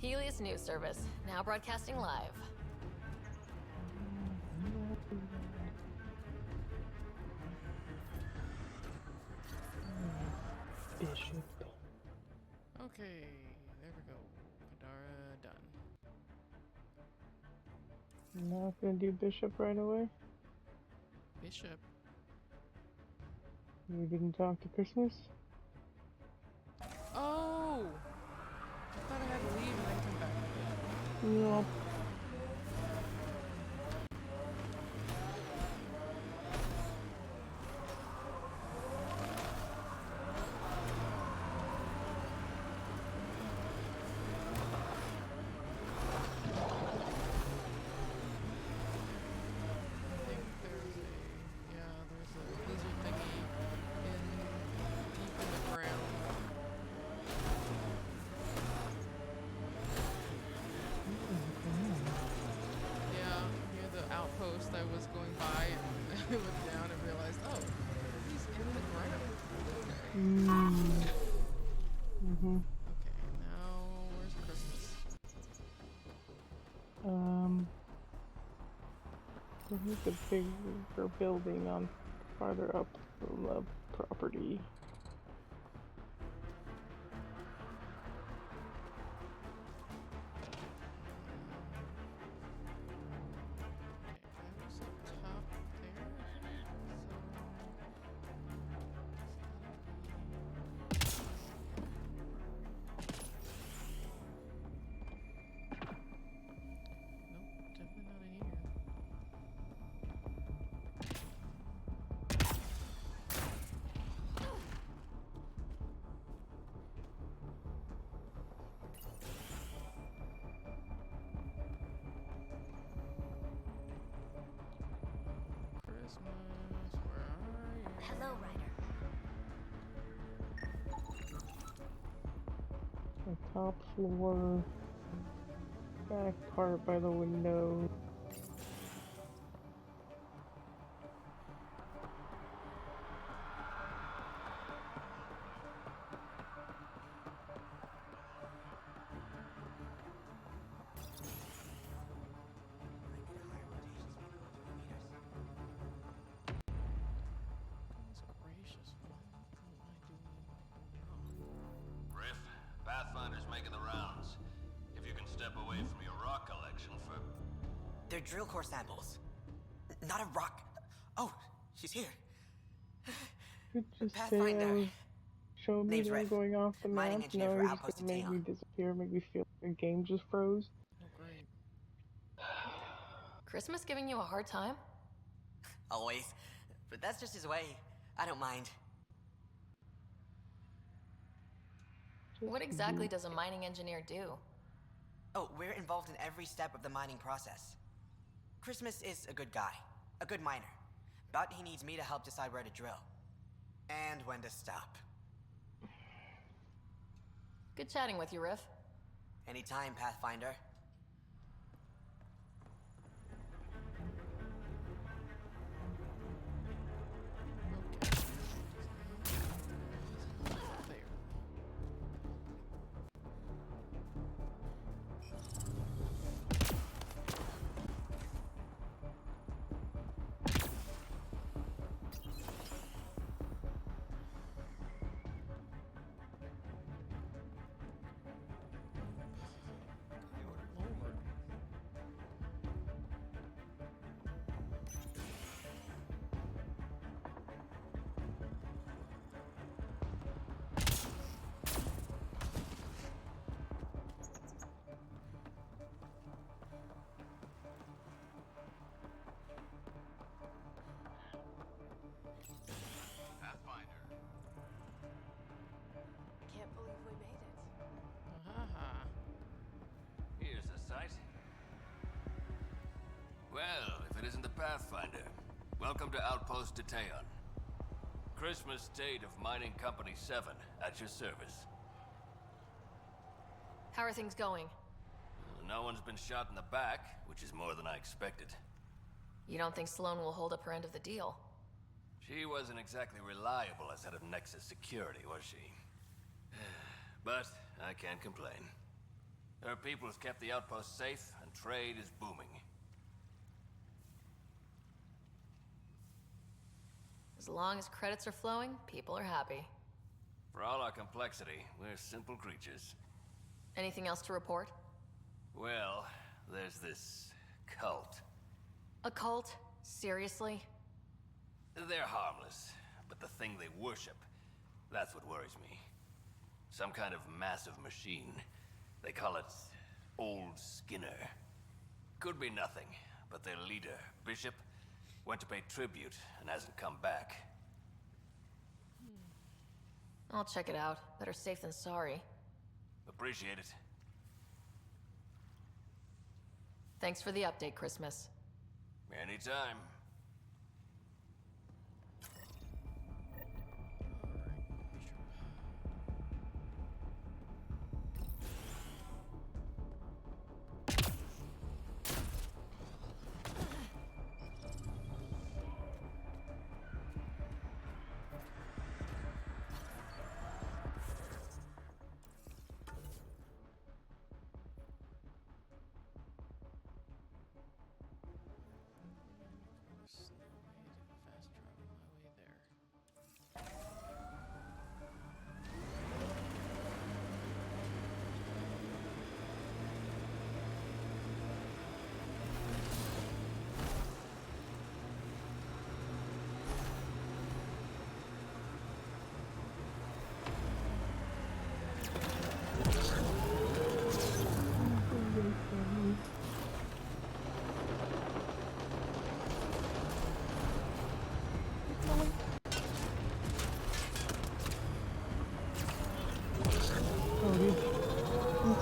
Helios News Service, now broadcasting live. Bishop. Okay, there we go. Kadara done. Not gonna do Bishop right away. Bishop. You didn't talk to Christmas? Oh! I thought I had to leave and then come back. Yep. I was going by and I looked down and realized, oh, he's in the ground. Okay, now where's Christmas? There's a bigger building on farther up from the property. Hello, Ryder. The top floor, back part by the window. Pathfinder's making the rounds. If you can step away from your rock collection for... They're drill core samples. Not a rock. Oh, she's here. Just Pathfinder. Show me them going off the map. Mining engineer Now for he's just Outpost gonna make me Ateon. disappear, make me feel like the game just froze. Oh, great. Christmas giving you a hard time? Always. But that's just his way. I don't mind. What exactly does a mining engineer do? Oh, we're involved in every step of the mining process. Christmas is a good guy, a good miner. But he needs me to help decide where to drill. And when to stop. Good chatting with you, Riff. Anytime, Pathfinder. Can't believe we made it. Here's a sight. Well, if it isn't the Pathfinder, welcome to Outpost Ateon. Christmas State of Mining Company 7, at your service. How are things going? No one's been shot in the back, which is more than I expected. You don't think Sloane will hold up her end of the deal? She wasn't exactly reliable as head of Nexus security, was she? But I can't complain. Her people have kept the outpost safe, and trade is booming. As long as credits are flowing, people are happy. For all our complexity, we're simple creatures. Anything else to report? Well, there's this cult. A cult? Seriously? They're harmless, but the thing they worship, that's what worries me. Some kind of massive machine. They call it Old Skinner. Could be nothing, but their leader, Bishop, went to pay tribute and hasn't come back. I'll check it out. Better safe than sorry. Appreciate it. Thanks for the update, Christmas. Anytime.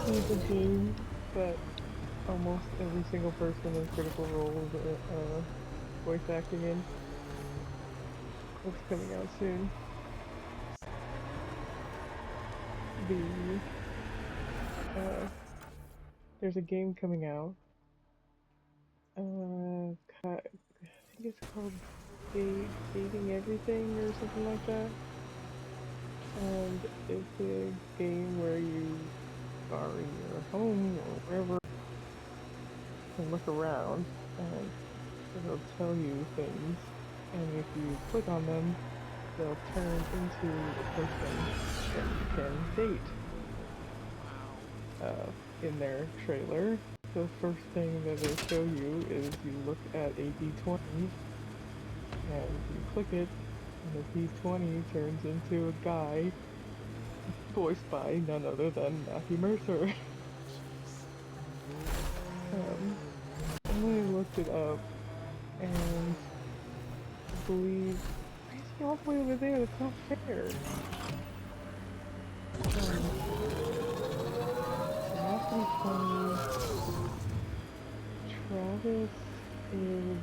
This is a game that almost every single person in Critical Role is voice acting in. It's coming out soon. There's a game coming out. I think it's called Dating Everything or something like that. And it's a game where you are in your home or wherever and look around and it'll tell you things, and if you click on them they'll turn into a person that you can date. In their trailer, the first thing that they show you is you look at a D20 and you click it and the D20 turns into a guy voiced by none other than Matthew Mercer. I looked it up, and I believe it's all the way over there. That's not fair. Matthew Tony, Travis is.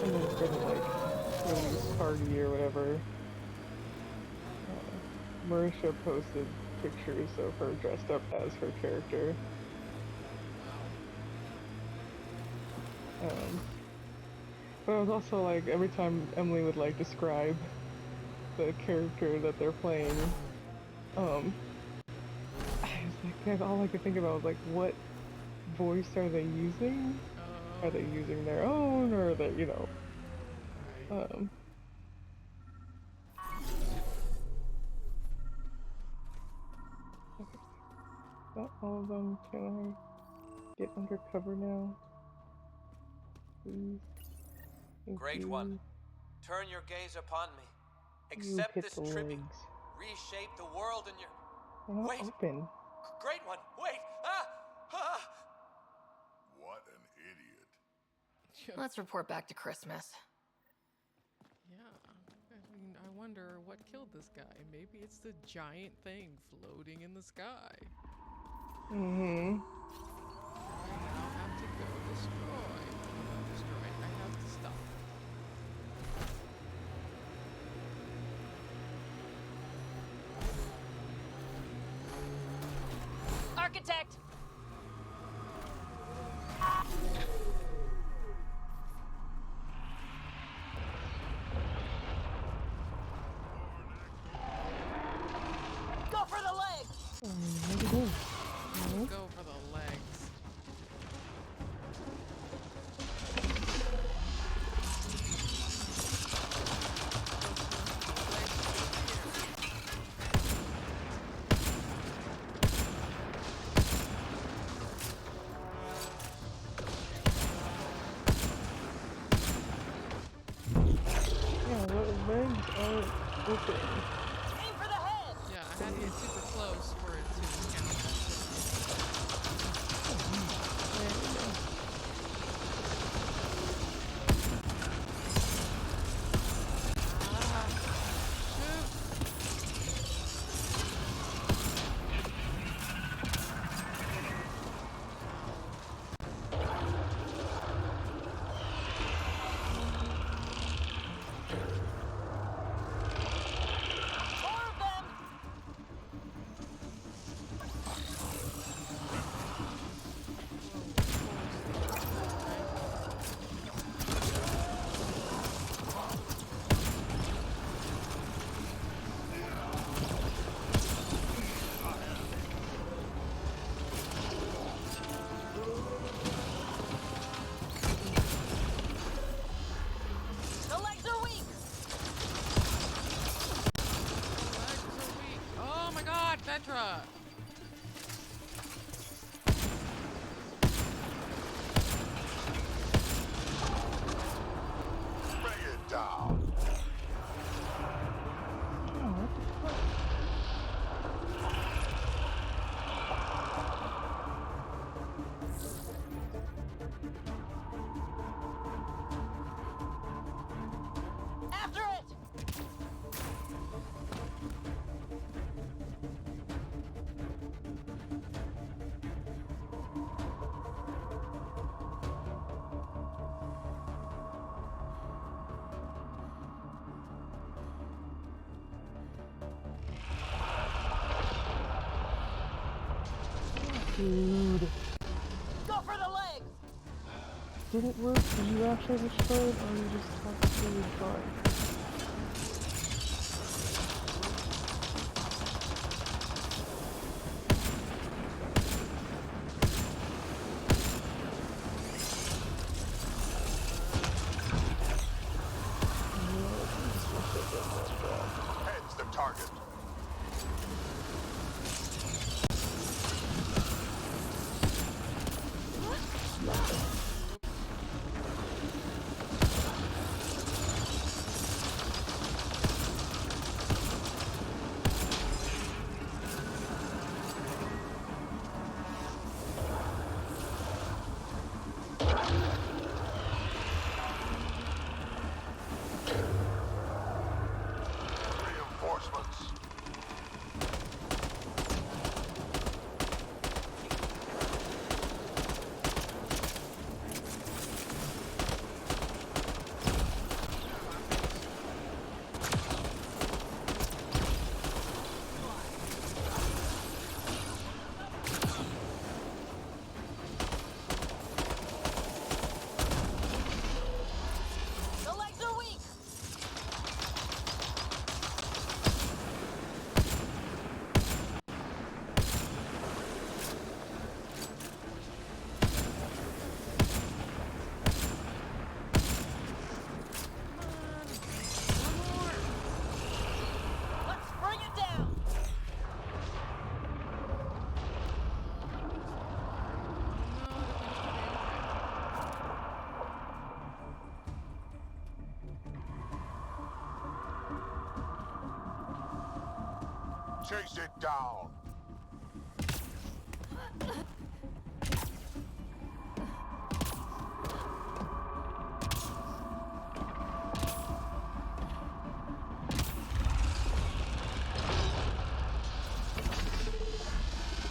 And then for the release party or whatever, Marisha posted pictures of her dressed up as her character. But it was also like every time Emily would describe the character that they're playing, all I could think about was what voice are they using? Are they using their own, or are they, Is that all of them? Can I get undercover now? Please. Great one. Turn your gaze upon me. Accept this tribute. Reshape the world in your... They're not open. Great one, wait! What an idiot. Let's report back to Christmas. Yeah, I mean, I wonder what killed this guy. Maybe it's the giant thing floating in the sky. Mm-hmm. I now have to go destroy. Not destroy, I have to stop. Architect! thing. Aim for the head! Yeah, I had to get super close for it to count that. There we go. Petra! Bring it down. After it! Dude. Go for the legs! Did it work? Did you actually destroy it, or you just totally tried? Head's the target. Reinforcements. The legs are weak! Let's bring it down! Chase it down.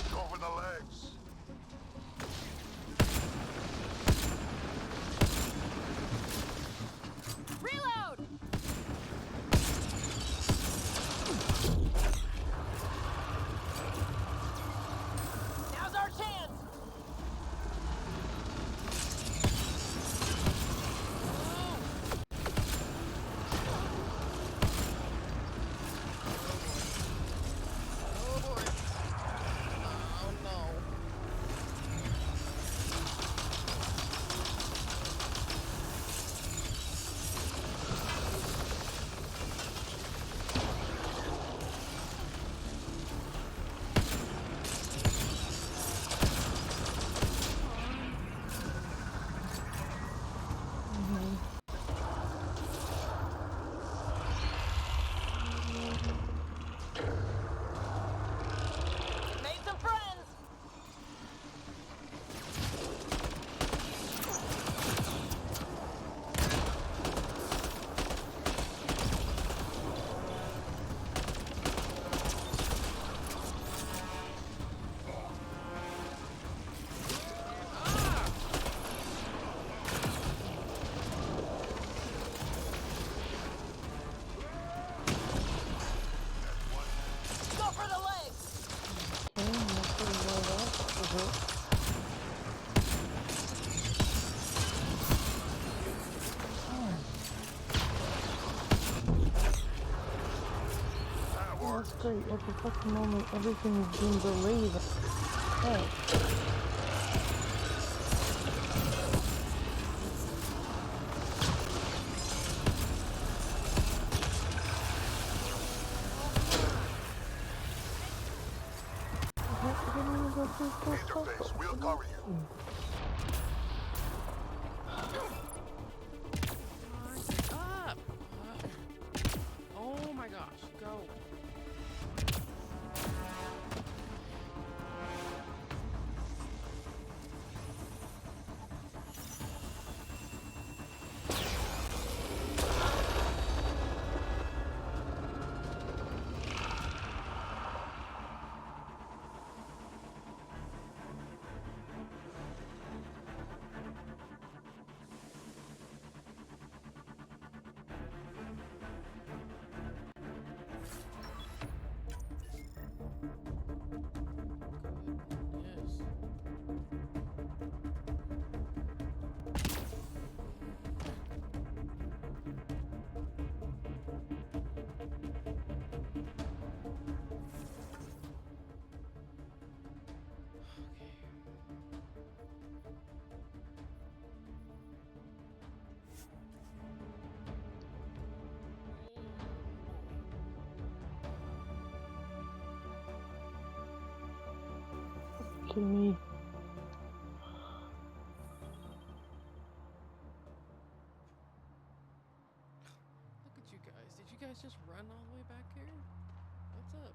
Go for the legs. Reload! Now's our chance! That's great. At the fucking moment, everything is being delayed. Hey. Interface, we'll cover you. Up! Oh my gosh, go. Kidding me. Look at you guys. Did you guys just run all the way back here? What's up?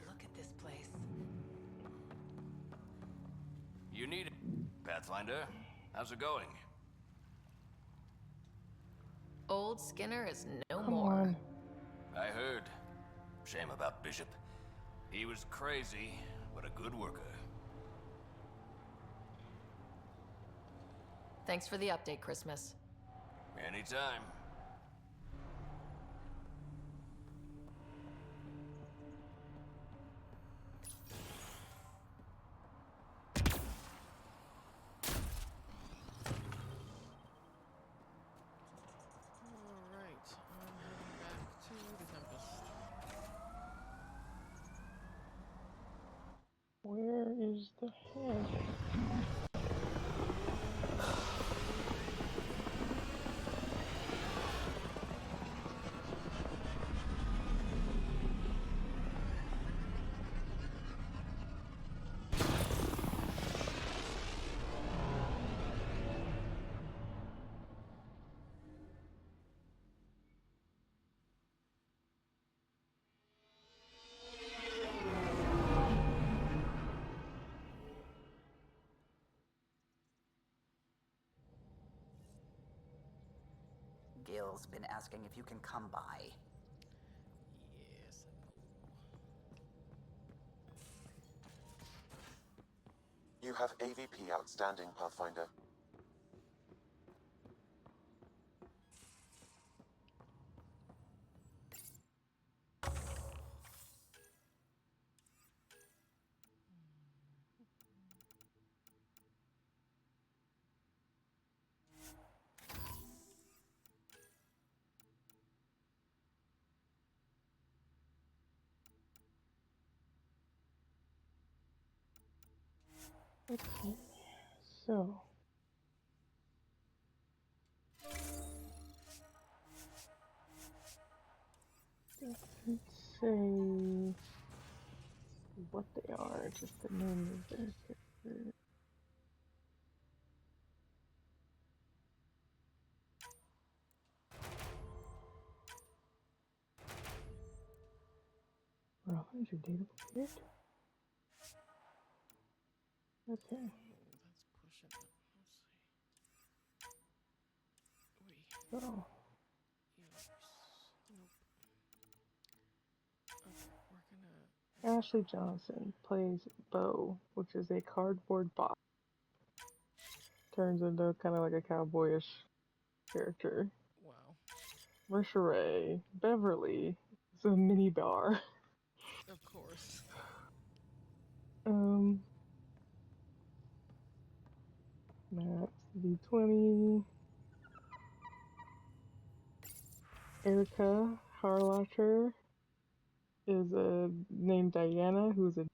Look at this place. You need it, Pathfinder. How's it going? Old Skinner is no Come more. on. I heard. Shame about Bishop. He was crazy, but a good worker. Thanks for the update, Christmas. Anytime. Alright, I'm heading back to the Tempest. Where is the head? Gil's been asking if you can come by. Yes. You have AVP outstanding, Pathfinder. Okay, so doesn't say what they are, just the name of their character. Well, is your data weird? Okay. That's pushing it. Let's see. Wait. So, Yes. Nope. Okay, we're gonna... Ashley Johnson plays Bo, which is a cardboard box. turns into kind of like a cowboyish character. Wow. Merceray, Beverly, it's a mini bar. Of course. Max D20. Erica Harlacher is named Diana, who's a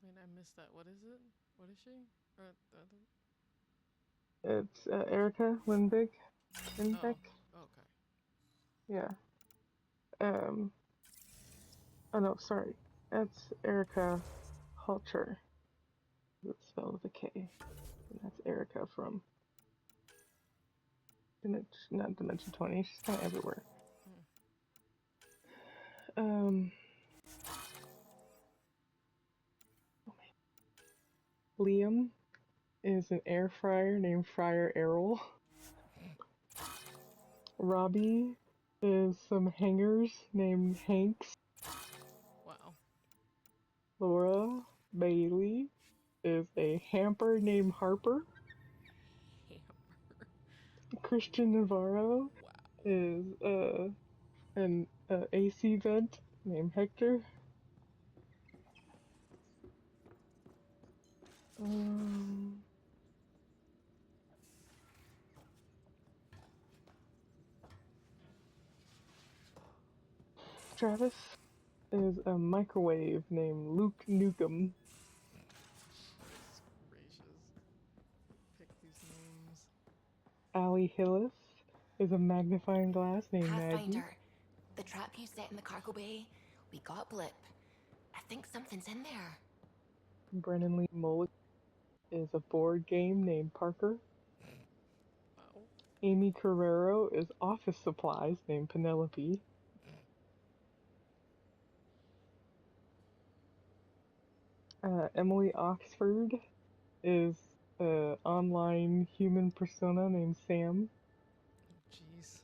Wait, I missed that. What is it? What is she? Or it's Erica Lindbeck. Lindbeck? Oh, okay. Yeah. Oh no, sorry. That's Erica Halcher. It's spelled with a K. And that's Erica from not Dimension 20. She's kind of everywhere. Liam is an air fryer named Fryer Errol. Robbie is some hangers named Hanks. Wow. Laura Bailey is a hamper named Harper. Christian Navarro is an AC vent named Hector. Travis is a microwave named Luke Nukem. Gracious. Pick these names. Allie Hillis is a magnifying glass named Maggie. Pathfinder, the trap you set in the cargo bay, we got Blip. I think something's in there. Brennan Lee Mulligan is a board game named Parker. Wow. Amy Carrero is office supplies named Penelope. Emily Oxford is an online human persona named Sam. Jeez.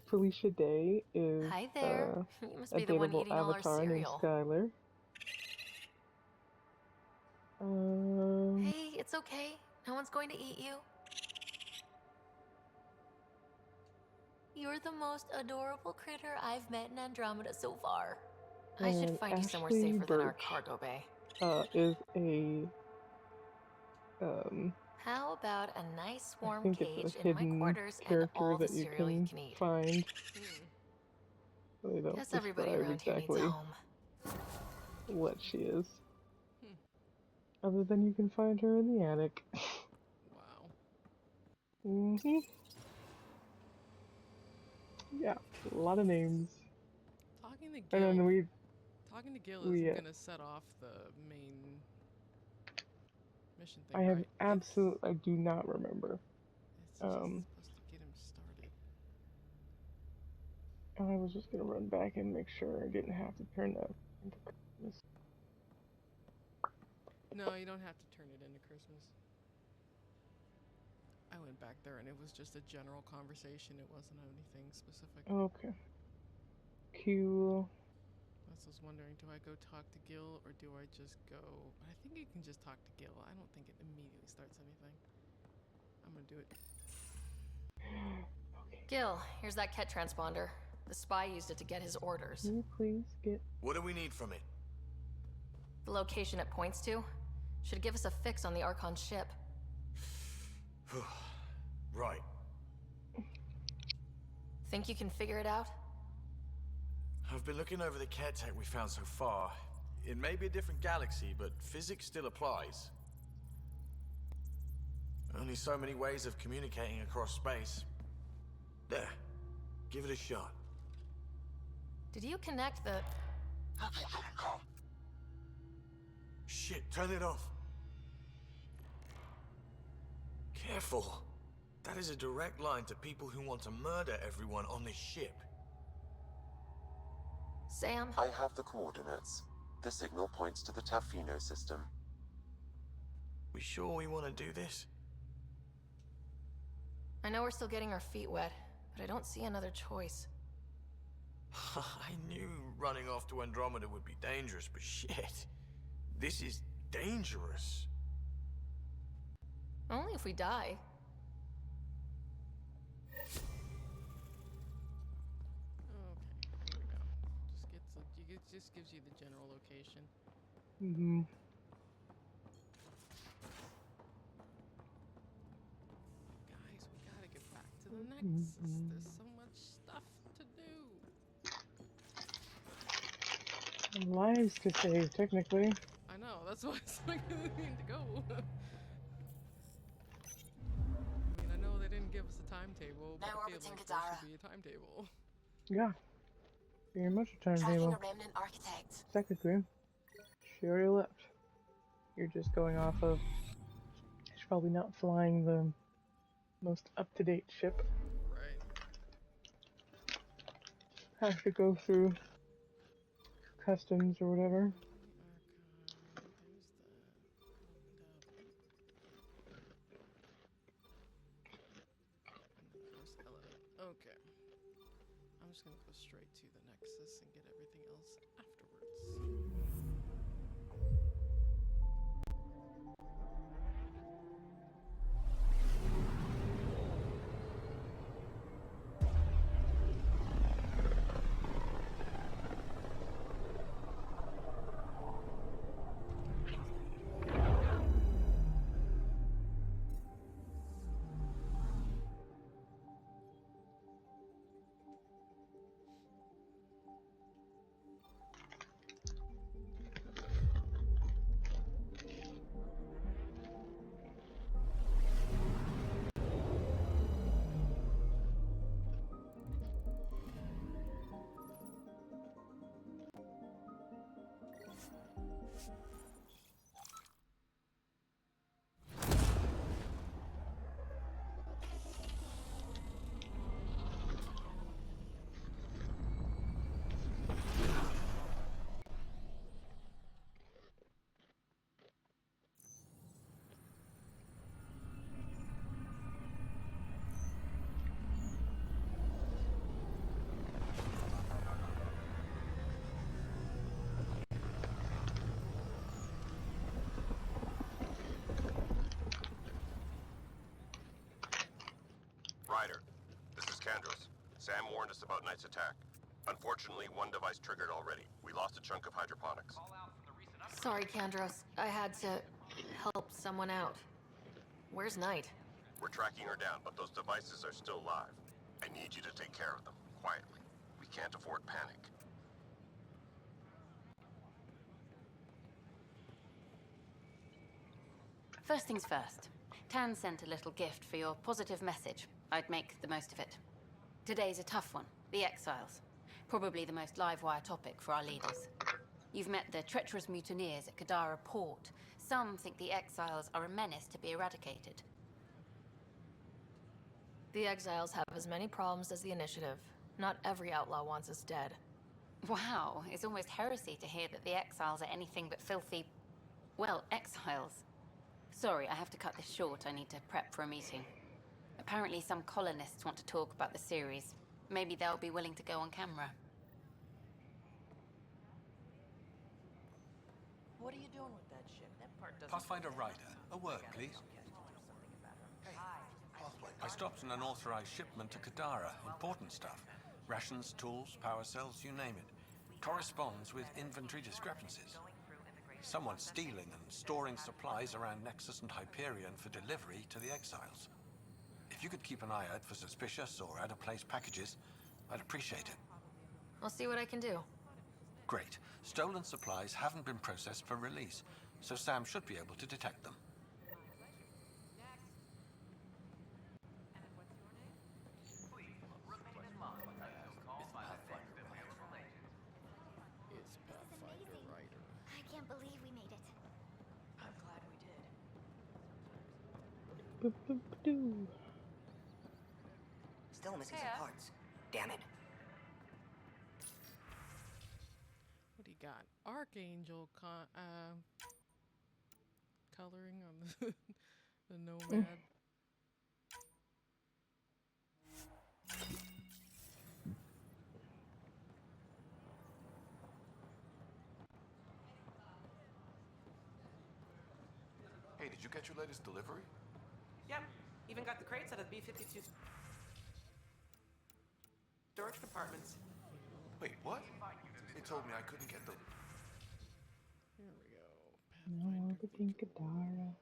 Felicia Day is Hi there. You must a be the one dateable eating all our avatar named cereal. Skylar. Hey, it's okay. No one's going to eat you. You're the most adorable critter I've met in Andromeda so far. I should find you somewhere Ashley safer than our Birch, cargo bay. is a How about a nice I warm think it's cage a in my hidden quarters and character all the that you cereal you can can eat? find. They don't Guess everybody describe around here needs a exactly home. what she is. Other than you can find her in the attic. Wow. Yeah, a lot of names. Talking to Gil. And then Talking to Gil isn't gonna set off the main mission thing, I have right? I do not remember. It's just supposed to get him started. I was just gonna run back and make sure I didn't have to turn that into Christmas. No, you don't have to turn it into Christmas. I went back there and it was just a general conversation. It wasn't anything specific. Okay. Cool. I was wondering, do I go talk to Gil or do I just go... I think you can just talk to Gil. I don't think it immediately starts anything. I'm gonna do it. Gil, here's that Ket transponder. The spy used it to get his orders. Can you please get... What do we need from it? The location it points to should give us a fix on the Archon's ship. Right. Think you can figure it out? I've been looking over the care tech we found so far. It may be a different galaxy, but physics still applies. Only so many ways of communicating across space. There. Give it a shot. Did you connect the... Shit, turn it off. Careful. That is a direct line to people who want to murder everyone on this ship. Sam? I have the coordinates. The signal points to the Tafino system. We sure we want to do this? I know we're still getting our feet wet, but I don't see another choice. I knew running off to Andromeda would be dangerous, but shit. This is dangerous. Only if we die. Okay, here we go. Just gives you the general location. Mm-hmm. Guys, we gotta get back to the Nexus. There's so much stuff to do. And lives to save, technically. I know, that's why it's like I need to go. I mean, I know they didn't give us a timetable, but I feel like there should be a timetable. Yeah. Very much a Tracking timetable. a remnant architect. Technically. She already left. You're just going off of... She's probably not flying the most up-to-date ship. Right. Have to go through customs or whatever. Okay. I'm just gonna go straight to the Nexus and get everything else afterwards. Ryder, this is Kandros. Sam warned us about Knight's attack. Unfortunately, one device triggered already. We lost a chunk of hydroponics. Sorry, Kandros. I had to help someone out. Where's Knight? We're tracking her down, but those devices are still live. I need you to take care of them, quietly. We can't afford panic. First things first. Tan sent a little gift for your positive message. I'd make the most of it. Today's a tough one. The Exiles. Probably the most live-wire topic for our leaders. You've met the treacherous mutineers at Kadara Port. Some think the Exiles are a menace to be eradicated. The Exiles have as many problems as the Initiative. Not every outlaw wants us dead. Wow, it's almost heresy to hear that the Exiles are anything but filthy... well, exiles. Sorry, I have to cut this short. I need to prep for a meeting. Apparently some colonists want to talk about the series. Maybe they'll be willing to go on camera. What are you doing with that ship? That part doesn't... Pathfinder Ryder, a word, please. I stopped an unauthorized shipment to Kadara. Important stuff. Rations, tools, power cells, you name it. Corresponds with inventory discrepancies. Someone's stealing and storing supplies around Nexus and Hyperion for delivery to the Exiles. If you could keep an eye out for suspicious or out-of-place packages, I'd appreciate it. I'll see what I can do. Great. Stolen supplies haven't been processed for release, so Sam should be able to detect them. It's Pathfinder Ryder. I can't believe we made it. I'm glad we did. Still missing some parts. Damn it. What do you got? Archangel coloring on the Nomad. you get your latest delivery? Yep. Even got the crates out of the B-52 storage compartments. Wait, what? They told me I couldn't get them. Here we go. No, the pink Kadara.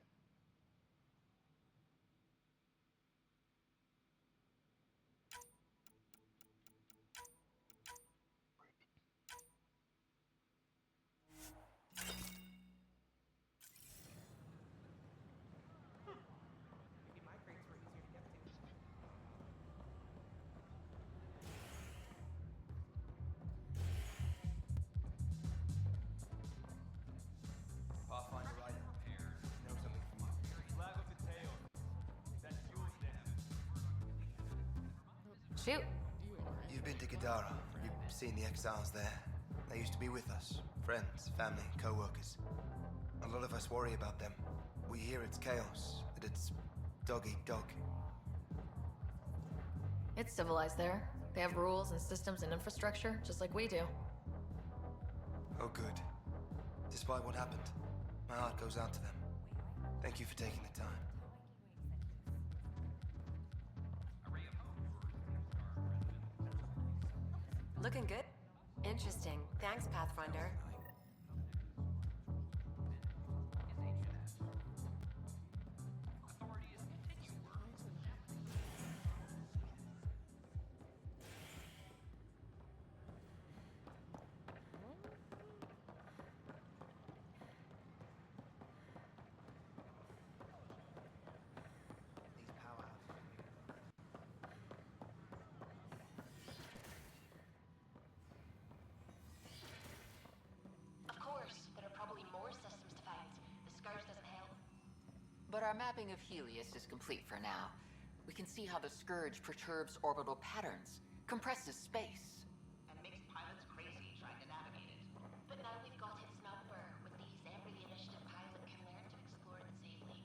Pathfinder Rider. Know something from you. Flag of the tail. That's yours, then. Shoot. You've been to Kadara. You've seen the exiles there. They used to be with us. Friends, family, co-workers. A lot of us worry about them. We hear it's chaos, that it's dog eat dog. It's civilized there. They have rules and systems and infrastructure, just like we do. Oh, good. Despite what happened, my heart goes out to them. Thank you for taking the time. Looking good. Interesting. Thanks, Pathfinder. But our mapping of Helios is complete for now. We can see how the Scourge perturbs orbital patterns, compresses space. And makes pilots crazy trying to navigate it. But now we've got its number. With these, every initiative pilot can learn to explore it safely.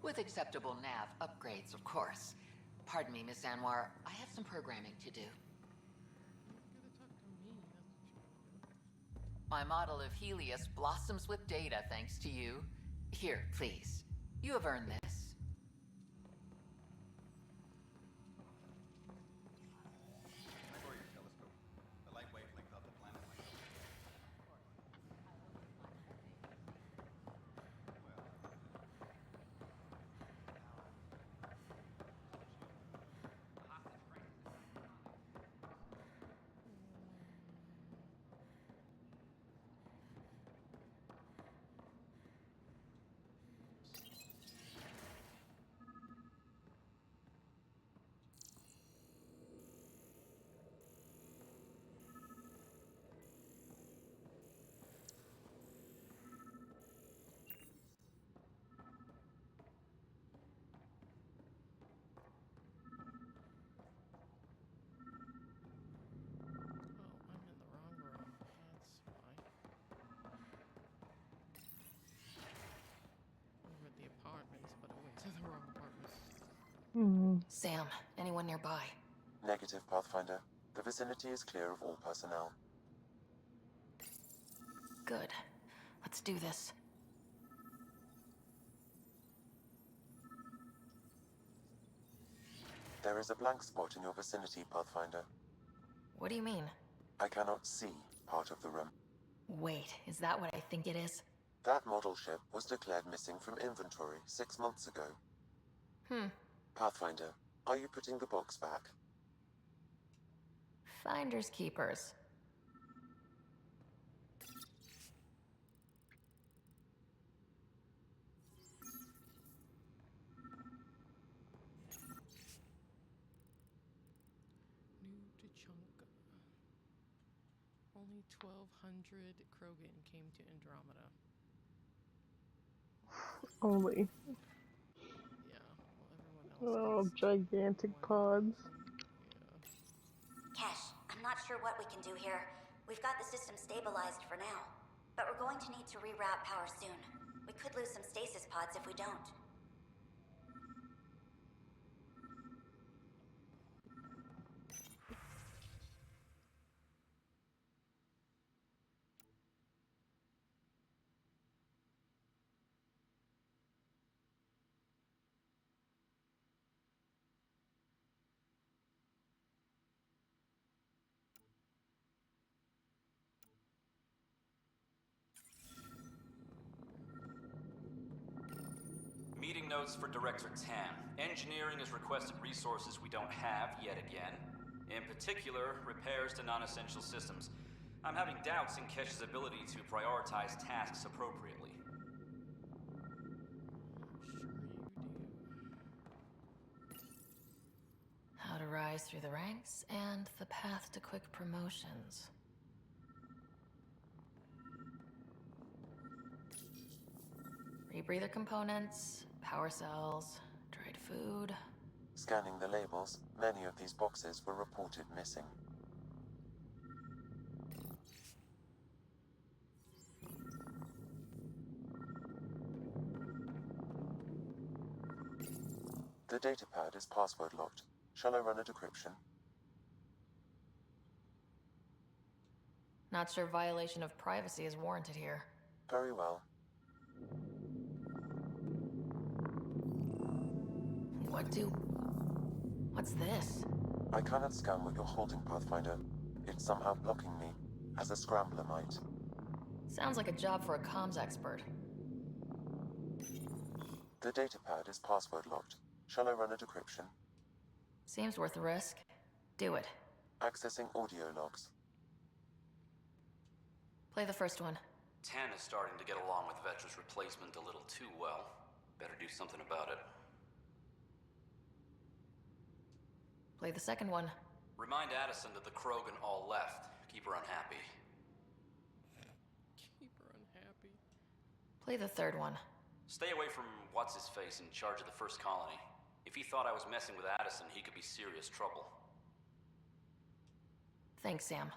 With acceptable nav upgrades, of course. Pardon me, Miss Anwar, I have some programming to do. My model of Helios blossoms with data thanks to you. Here, please. You have earned this. Can I borrow your telescope? The light wavelength of the planet might help. Sam, anyone nearby? Negative, Pathfinder. The vicinity is clear of all personnel. Good. Let's do this. There is a blank spot in your vicinity, Pathfinder. What do you mean? I cannot see part of the room. Wait, is that what I think it is? That model ship was declared missing from inventory 6 months ago. Pathfinder, are you putting the box back? Finders keepers. New Tachanka. Only 1,200 Krogan came to Andromeda. Only. Oh, gigantic pods. Kesh, I'm not sure what we can do here. We've got the system stabilized for now, but we're going to need to reroute power soon. We could lose some stasis pods if we don't. notes for Director Tan. Engineering has requested resources we don't have yet again. In particular, repairs to non-essential systems. I'm having doubts in Kesh's ability to prioritize tasks appropriately. How to rise through the ranks and the path to quick promotions. Rebreather components, power cells, dried food. Scanning the labels, many of these boxes were reported missing. The datapad is password locked. Shall I run a decryption? Not sure violation of privacy is warranted here. Very well. What's this? I cannot scan what you're holding, Pathfinder. It's somehow blocking me, as a scrambler might. Sounds like a job for a comms expert. The datapad is password locked. Shall I run a decryption? Seems worth the risk. Do it. Accessing audio logs. Play the first one. Tan is starting to get along with Vetra's replacement a little too well. Better do something about it. Play the second one. Remind Addison that the Krogan all left. Keep her unhappy. Keep her unhappy. Play the third one. Stay away from what's-his-face in charge of the first colony. If he thought I was messing with Addison, he could be serious trouble. Thanks, Sam.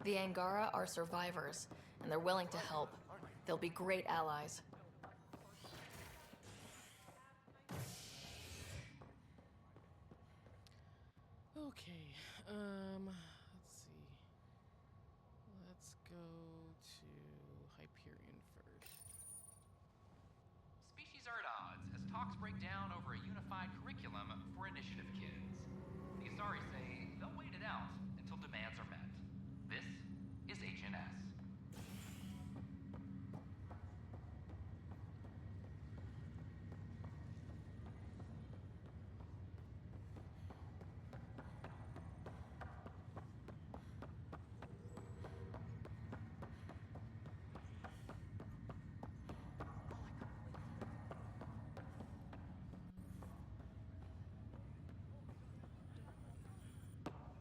The Angara are survivors, and they're willing to help. They'll be great allies. Okay, let's see. Let's go to Hyperion first. Species are at odds as talks break down over a unified curriculum for initiative kids. The Asari say they'll wait it out until demands are met. This is HNS.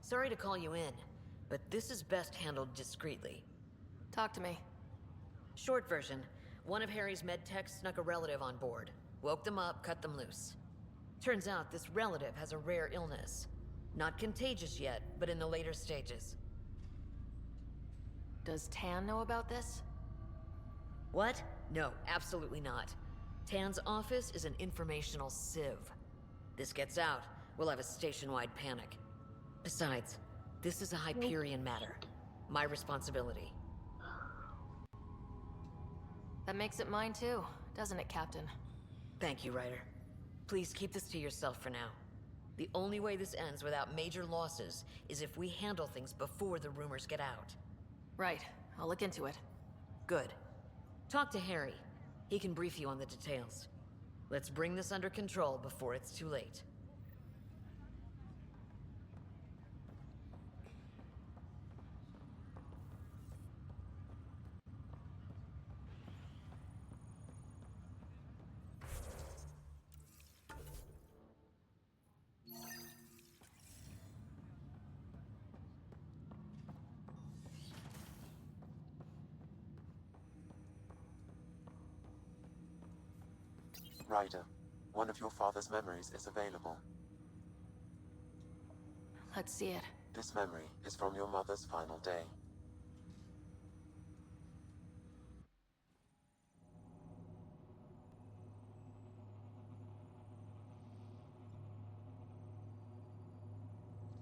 Sorry to call you in, but this is best handled discreetly. Talk to me. Short version, one of Harry's med techs snuck a relative on board. Woke them up, cut them loose. Turns out this relative has a rare illness. Not contagious yet, but in the later stages. Does Tan know about this? What? No, absolutely not. Tan's office is an informational sieve. This gets out, we'll have a station-wide panic. Besides, this is a Hyperion matter. My responsibility. That makes it mine too, doesn't it, Captain? Thank you, Ryder. Please keep this to yourself for now. The only way this ends without major losses is if we handle things before the rumors get out. Right. I'll look into it. Good. Talk to Harry. He can brief you on the details. Let's bring this under control before it's too late. Ryder, one of your father's memories is available. Let's see it. This memory is from your mother's final day.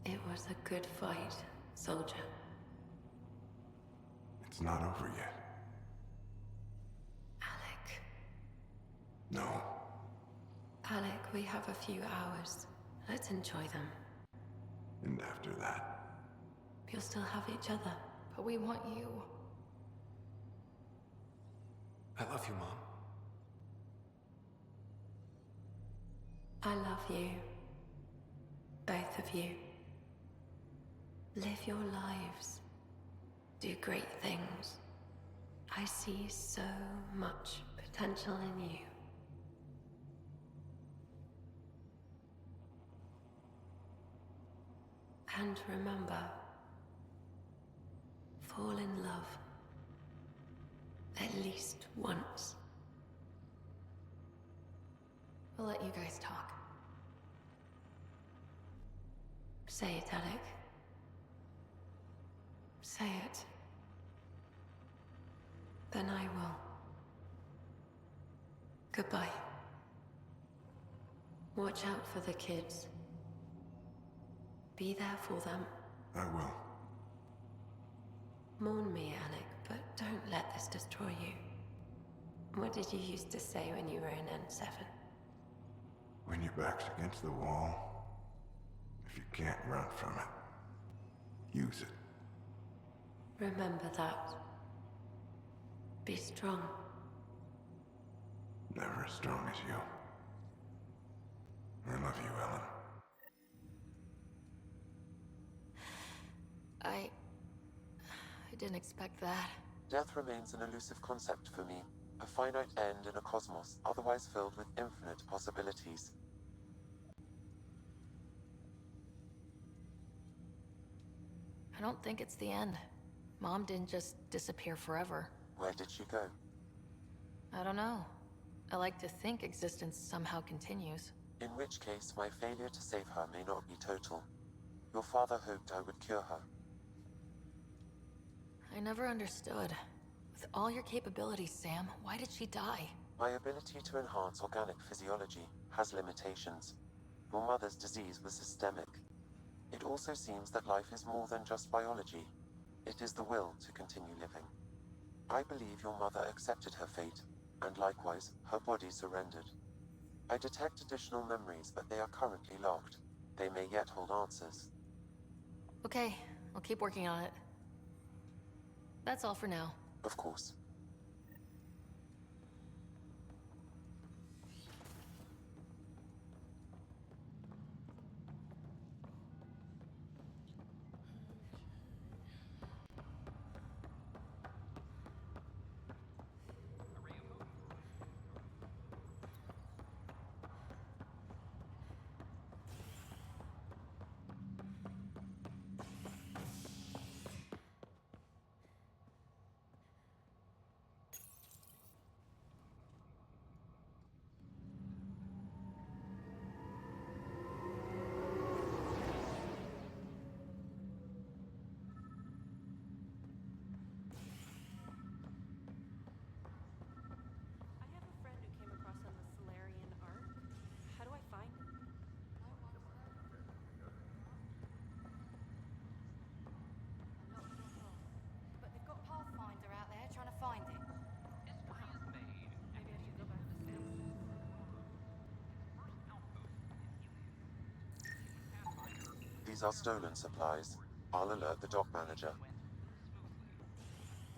It was a good fight, soldier. It's not over yet. Alec. No. Alec, we have a few hours. Let's enjoy them. And after that? You'll still have each other. But we want you. I love you, Mom. I love you. Both of you. Live your lives. Do great things. I see so much potential in you. And remember, fall in love. At least once. We'll let you guys talk. Say it, Alec. Say it. Then I will. Goodbye. Watch out for the kids. Be there for them. I will. Mourn me, Alec, but don't let this destroy you. What did you used to say when you were in N7? When your back's against the wall, if you can't run from it, use it. Remember that. Be strong. Never as strong as you. I love you, Ellen. I didn't expect that. Death remains an elusive concept for me, a finite end in a cosmos otherwise filled with infinite possibilities. I don't think it's the end. Mom didn't just disappear forever. Where did she go? I don't know. I like to think existence somehow continues. In which case, my failure to save her may not be total. Your father hoped I would cure her. I never understood. With all your capabilities, Sam, why did she die? My ability to enhance organic physiology has limitations. Your mother's disease was systemic. It also seems that life is more than just biology. It is the will to continue living. I believe your mother accepted her fate, and likewise, her body surrendered. I detect additional memories, but they are currently locked. They may yet hold answers. Okay, I'll keep working on it. That's all for now. Of course. These are stolen supplies. I'll alert the dock manager.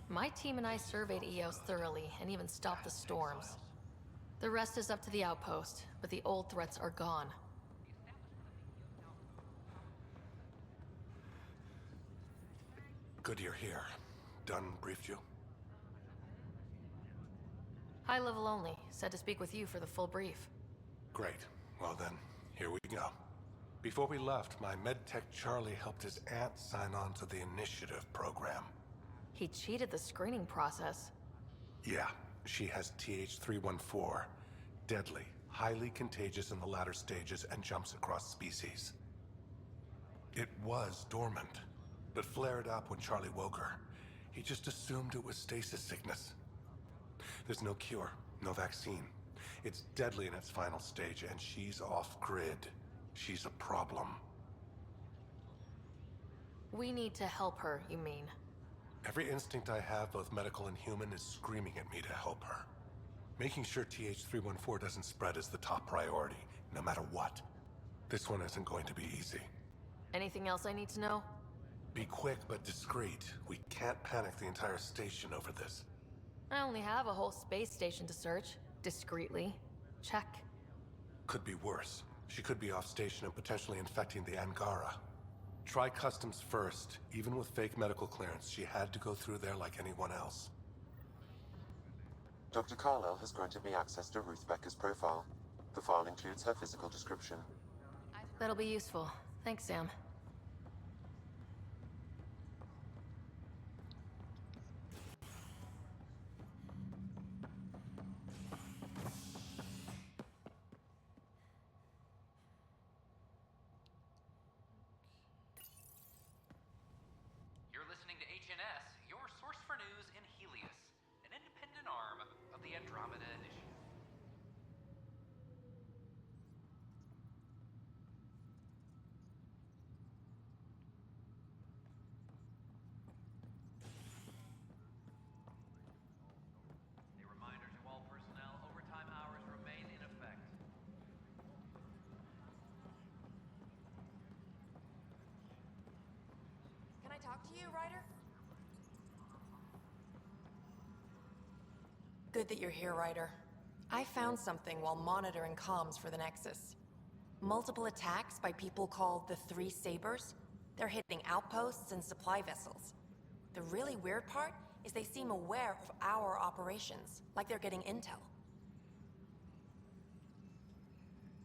My team and I surveyed EOS thoroughly and even stopped the storms. The rest is up to the outpost, but the old threats are gone. Good you're here. Dunn briefed you? High level only. Said to speak with you for the full brief. Great. Well then, here we go. Before we left, my medtech Charlie helped his aunt sign on to the initiative program. He cheated the screening process. Yeah, she has TH314. Deadly, highly contagious in the latter stages and jumps across species. It was dormant, but flared up when Charlie woke her. He just assumed it was stasis sickness. There's no cure, no vaccine. It's deadly in its final stage, and she's off-grid. She's a problem. We need to help her, you mean? Every instinct I have, both medical and human, is screaming at me to help her. Making sure TH314 doesn't spread is the top priority, no matter what. This one isn't going to be easy. Anything else I need to know? Be quick but discreet. We can't panic the entire station over this. I only have a whole space station to search. Discreetly. Check. Could be worse. She could be off station and potentially infecting the Angara. Try customs first. Even with fake medical clearance, she had to go through there like anyone else. Dr. Carlyle has granted me access to Ruth Becker's profile. The file includes her physical description. That'll be useful. Thanks, Sam. You're listening to HNS, your source for news in Helios, an independent arm of the Andromeda Initiative. A reminder to all personnel, overtime hours remain in effect. Can I talk to you, Ryder? Good that you're here, Ryder. I found something while monitoring comms for the Nexus. Multiple attacks by people called the Three Sabers. They're hitting outposts and supply vessels. The really weird part is they seem aware of our operations, like they're getting intel.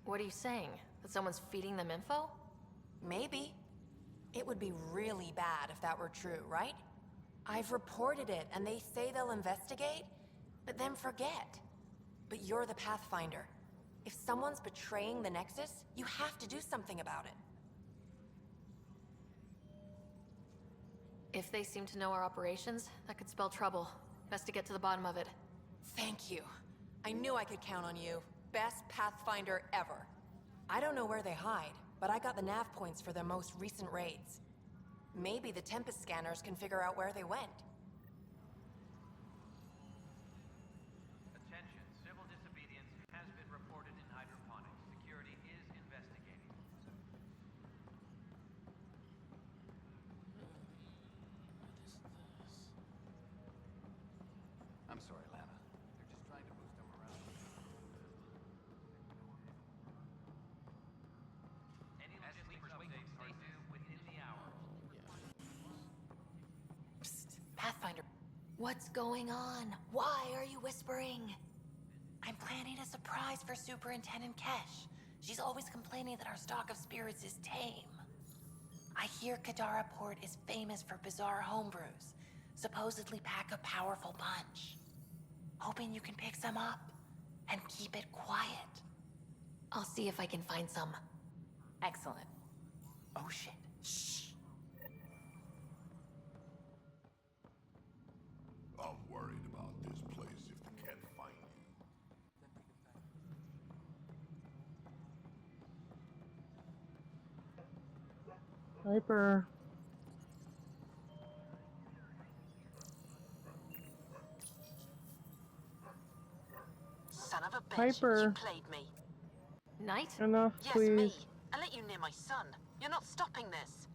What are you saying? That someone's feeding them info? Maybe. It would be really bad if that were true, right? I've reported it, and they say they'll investigate, but then forget. But you're the Pathfinder. If someone's betraying the Nexus, you have to do something about it. If they seem to know our operations, that could spell trouble. Best to get to the bottom of it. Thank you. I knew I could count on you. Best Pathfinder ever. I don't know where they hide, but I got the nav points for their most recent raids. Maybe the Tempest scanners can figure out where they went. Attention, civil disobedience has been reported in hydroponics. Security is investigating. I'm sorry, Lana. They're just trying to move them around. Any logistics updates are due within the hour. Psst, Pathfinder. What's going on? Why are you whispering? I'm planning a surprise for Superintendent Kesh. She's always complaining that our stock of spirits is tame. I hear Kadara Port is famous for bizarre homebrews. Supposedly pack a powerful punch. Hoping you can pick some up and keep it quiet. I'll see if I can find some. Excellent. Oh shit. Shh. I'm worried about this place if they can't find you. Hyper. Son of a bitch, Hyper. you played me. Knight? Enough, Yes, please. me. I let you near my son. You're not stopping this.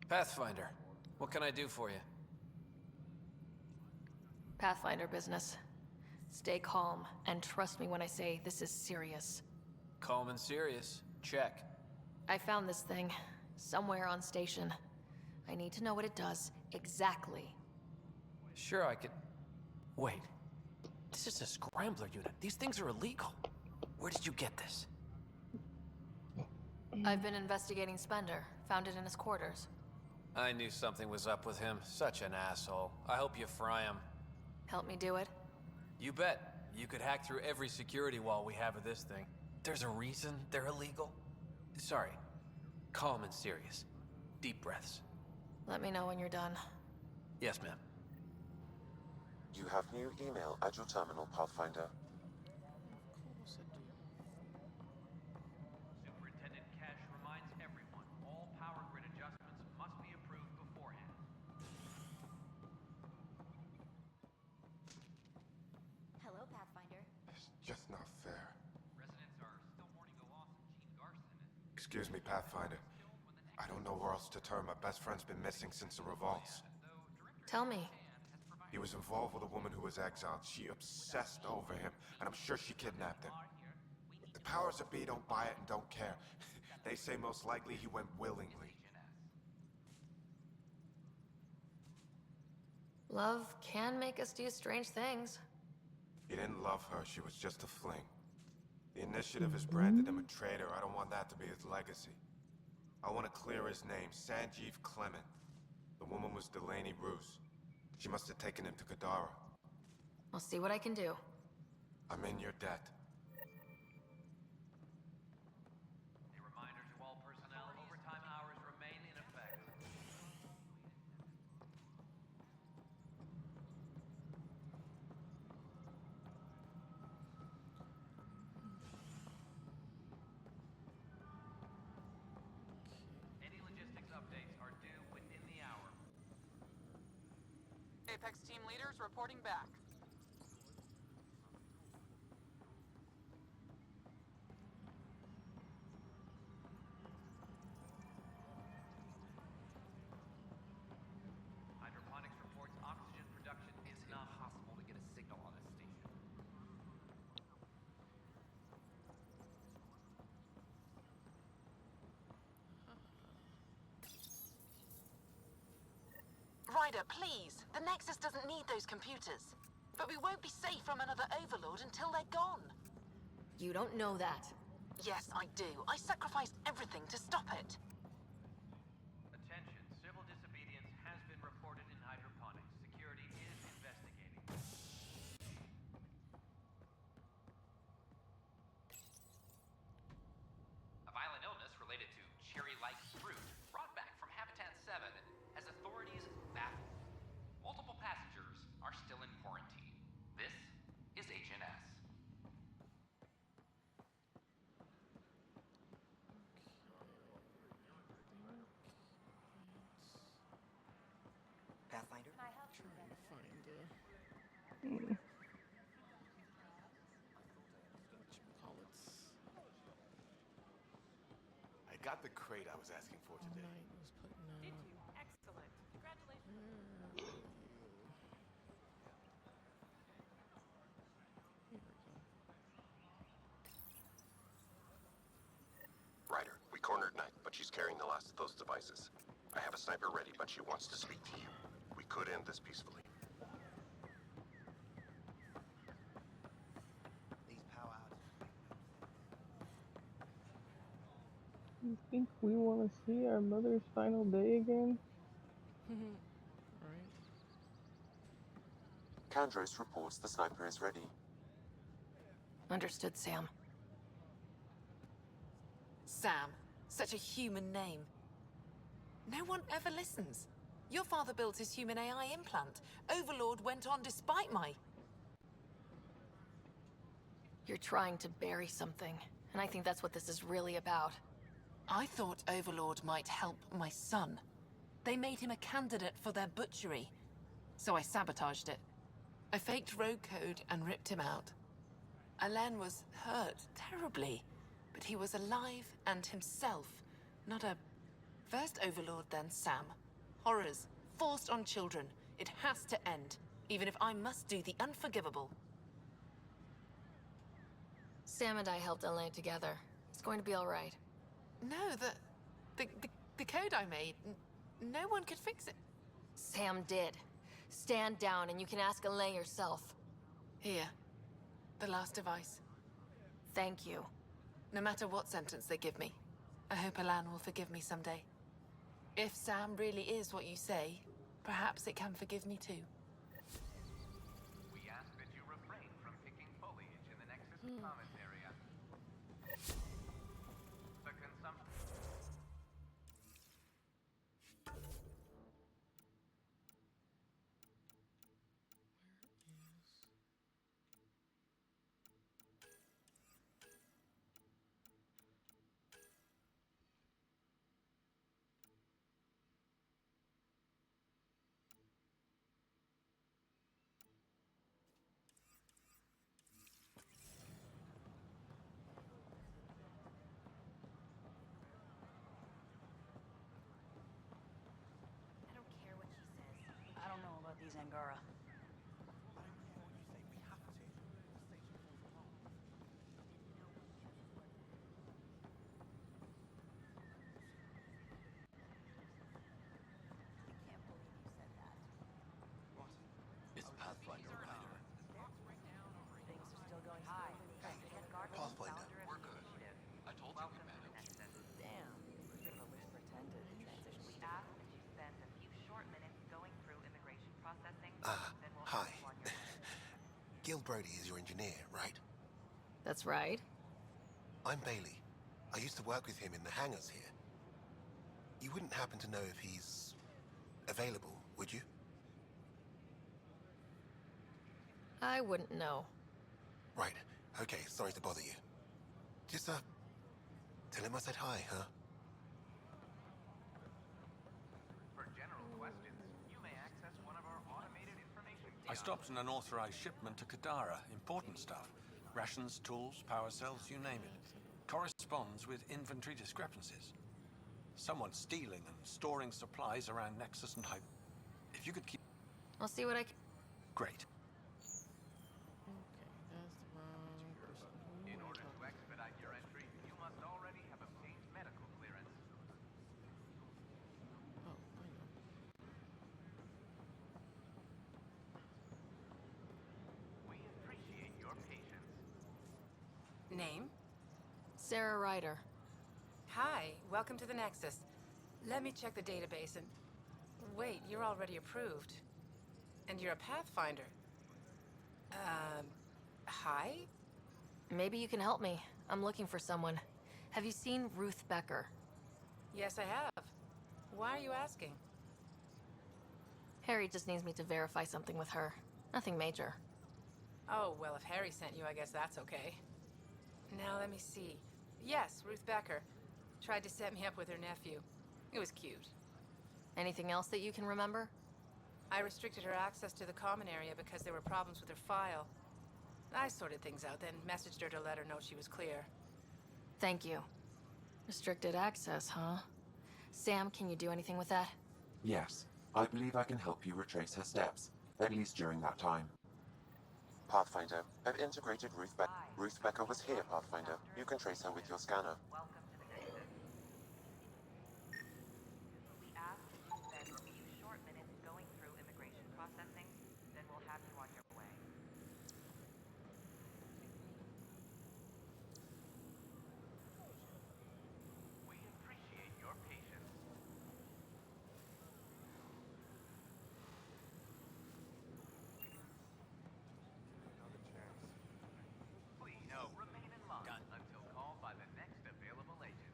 Pathfinder, what can I do for you? Pathfinder business. Stay calm, and trust me when I say this is serious. Calm and serious. Check. I found this thing, somewhere on station. I need to know what it does, exactly. Sure, I could... Wait. This is a scrambler unit. These things are illegal. Where did you get this? I've been investigating Spender. Found it in his quarters. I knew something was up with him. Such an asshole. I hope you fry him. Help me do it? You bet. You could hack through every security wall we have of this thing. There's a reason they're illegal. Sorry. Calm and serious. Deep breaths. Let me know when you're done. Yes, ma'am. You have new email at your terminal, Pathfinder. Excuse me, Pathfinder. I don't know where else to turn. My best friend's been missing since the revolts. Tell me. He was involved with a woman who was exiled. She obsessed over him, and I'm sure she kidnapped him. The powers that be don't buy it and don't care. They say most likely he went willingly. Love can make us do strange things. He didn't love her, she was just a fling. The Initiative has branded him a traitor. I don't want that to be his legacy. I want to clear his name, Sanjeev Clement. The woman was Delaney Roos. She must have taken him to Kadara. I'll see what I can do. I'm in your debt. A reminder to all personnel, overtime hours remain in effect. Any logistics updates are due within the hour. Apex team leaders reporting back. Hydroponics reports oxygen production is not possible to get a signal on this station. Ryder, please. The Nexus doesn't need those computers. But we won't be safe from another Overlord until they're gone. You don't know that. Yes, I do. I sacrificed everything to stop it. Attention, civil disobedience has been reported in hydroponics. Security is investigating. A violent illness related to cherry-like fruit brought back from Habitat 7 has authorities baffled. Multiple passengers are still in quarantine. This is HNS. Pathfinder? Trying to find whatchamacallits. I got the crate I was asking for today. Night was putting out. Did you? Excellent. Congratulations. Ryder, we cornered Knight, but she's carrying the last of those devices. I have a sniper ready, but she wants to speak to you. We could end this peacefully. These power outages. You think we want to see our mother's final day again? Right. Kandros reports the sniper is ready. Understood, Sam. Sam. Such a human name. No one ever listens. Your father built his human AI implant. Overlord went on despite my... You're trying to bury something, and I think that's what this is really about. I thought Overlord might help my son. They made him a candidate for their butchery. So I sabotaged it. I faked rogue code and ripped him out. Alain was hurt terribly, but he was alive and himself, not a... First Overlord, then Sam. Horrors, forced on children. It has to end, even if I must do the unforgivable. Sam and I helped Alain together. It's going to be all right. No, the code I made, no one could fix it. Sam did. Stand down and you can ask Alain yourself. Here, the last device. Thank you. No matter what sentence they give me, I hope Alain will forgive me someday. If Sam really is what you say, perhaps it can forgive me too. We ask that you refrain from picking foliage in the Nexus Commons area. The consumption... Angara. It's Pathfinder Rider. Things are still going Pathfinder. We're good. I told you we met him. Damn. Bit of a wish pretended transition. We ask that you spend a few short minutes going through immigration processing, then we'll Hi. have you on your way. Gil Brody is your engineer, right? That's right. I'm Bailey. I used to work with him in the hangars here. You wouldn't happen to know if he's available, would you? I wouldn't know. Right. Okay, sorry to bother you. Just, tell him I said hi, huh? For general questions, you may access one of our automated information. I stopped an unauthorized shipment to Kadara. Important stuff. Rations, tools, power cells, you name it. Corresponds with inventory discrepancies. Someone's stealing and storing supplies around Nexus and Hype. If you could keep... I'll see what I can... Great. In order to expedite your entry, you must already have obtained medical clearance. Oh, I know. We appreciate your patience. Name? Sarah Ryder. Hi, welcome to the Nexus. Let me check the database and... Wait, you're already approved. And you're a Pathfinder. Hi? Maybe you can help me. I'm looking for someone. Have you seen Ruth Becker? Yes, I have. Why are you asking? Harry just needs me to verify something with her. Nothing major. Oh, well, if Harry sent you, I guess that's okay. Now, let me see. Yes, Ruth Becker. Tried to set me up with her nephew. It was cute. Anything else that you can remember? I restricted her access to the common area because there were problems with her file. I sorted things out, then messaged her to let her know she was clear. Thank you. Restricted access, huh? Sam, can you do anything with that? Yes, I believe I can help you retrace her steps, at least during that time. Pathfinder, I've integrated Ruth Becker. Ruth Becker was here, Pathfinder. You can trace her with your scanner. Welcome to the Nexus. We ask that you spend a few short minutes going through immigration processing, then we'll have you on your way. We appreciate your patience. Please remain in line until called by the next available agent.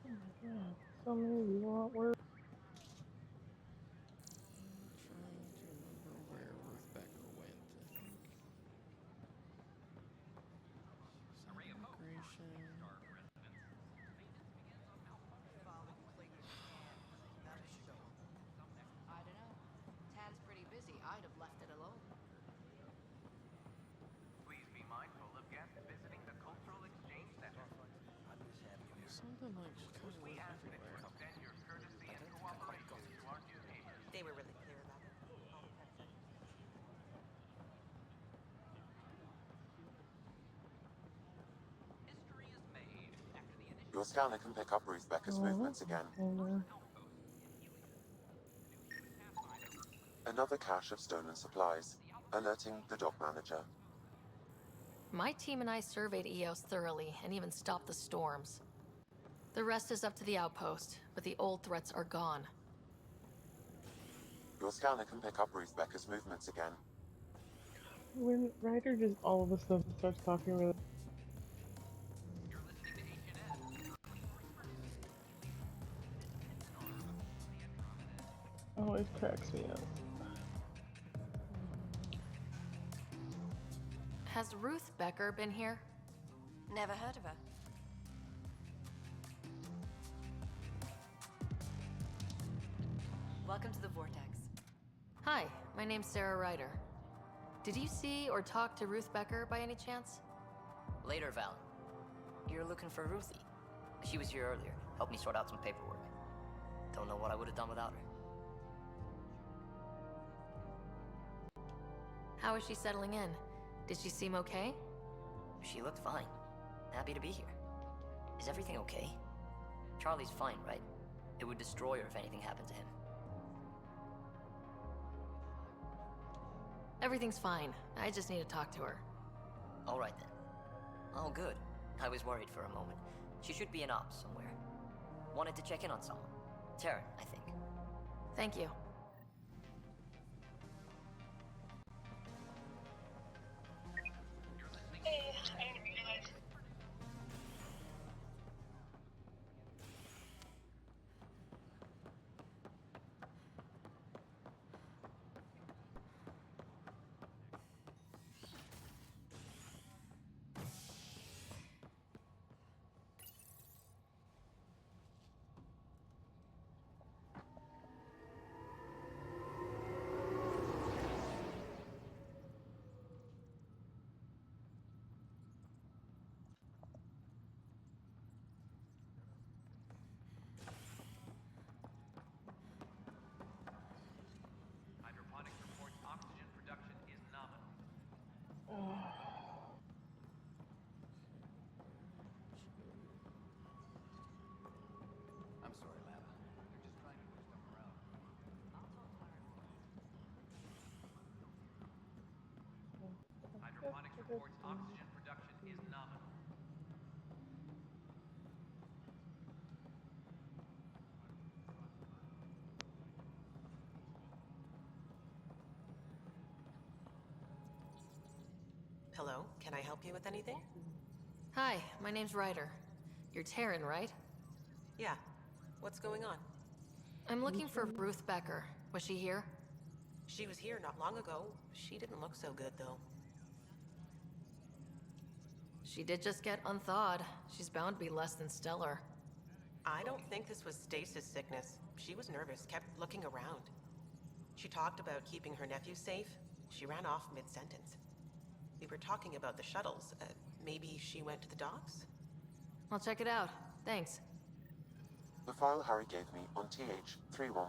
Oh my god, so many people at work. Trying to remember where Ruth Becker went, I think. Immigration. I don't know. Tan's pretty busy. I'd have left it alone. Please be mindful of guests visiting the Cultural Exchange Center. Something like she kind of We went ask that you everywhere. extend your courtesy and cooperation to our new neighbors. They were really clear about it. History is made after the initial Your scanner can pick up Ruth Becker's movements again. Another cache of stolen supplies, alerting the dock manager. My team and I surveyed EOS thoroughly and even stopped the storms. The rest is up to the outpost, but the old threats are gone. Your scanner can pick up Ruth Becker's movements again. When Ryder just all of a sudden starts talking really... always cracks me up. Has Ruth Becker been here? Never heard of her. Welcome to the Vortex. Hi, my name's Sarah Ryder. Did you see or talk to Ruth Becker by any chance? Later, Val. You're looking for Ruthie. She was here earlier. Helped me sort out some paperwork. Don't know what I would have done without her. How is she settling in? Did she seem okay? She looked fine. Happy to be here. Is everything okay? Charlie's fine, right? It would destroy her if anything happened to him. Everything's fine. I just need to talk to her. All right then. Oh, good. I was worried for a moment. She should be in ops somewhere. Wanted to check in on someone. Taryn, I think. Thank you. Hydroponics reports oxygen production is nominal. I'm sorry, Lava. They're just trying to boost up morale. Hydroponics reports oxygen production is nominal. Hello, can I help you with anything? Hi, my name's Ryder. You're Taryn, right? Yeah. What's going on? I'm looking for Ruth Becker. Was she here? She was here not long ago. She didn't look so good, though. She did just get unthawed. She's bound to be less than stellar. I don't think this was stasis sickness. She was nervous, kept looking around. She talked about keeping her nephew safe. She ran off mid-sentence. We were talking about the shuttles. Maybe she went to the docks? I'll check it out. Thanks. The file Harry gave me on TH-314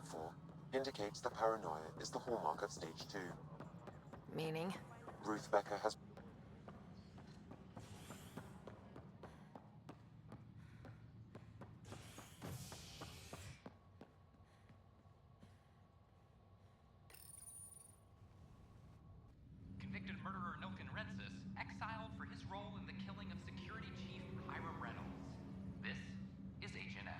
indicates that paranoia is the hallmark of Stage 2. Meaning? Ruth Becker has... Convicted murderer Nilken Rensis exiled for his role in the killing of Security Chief Hiram Reynolds. This is HNS.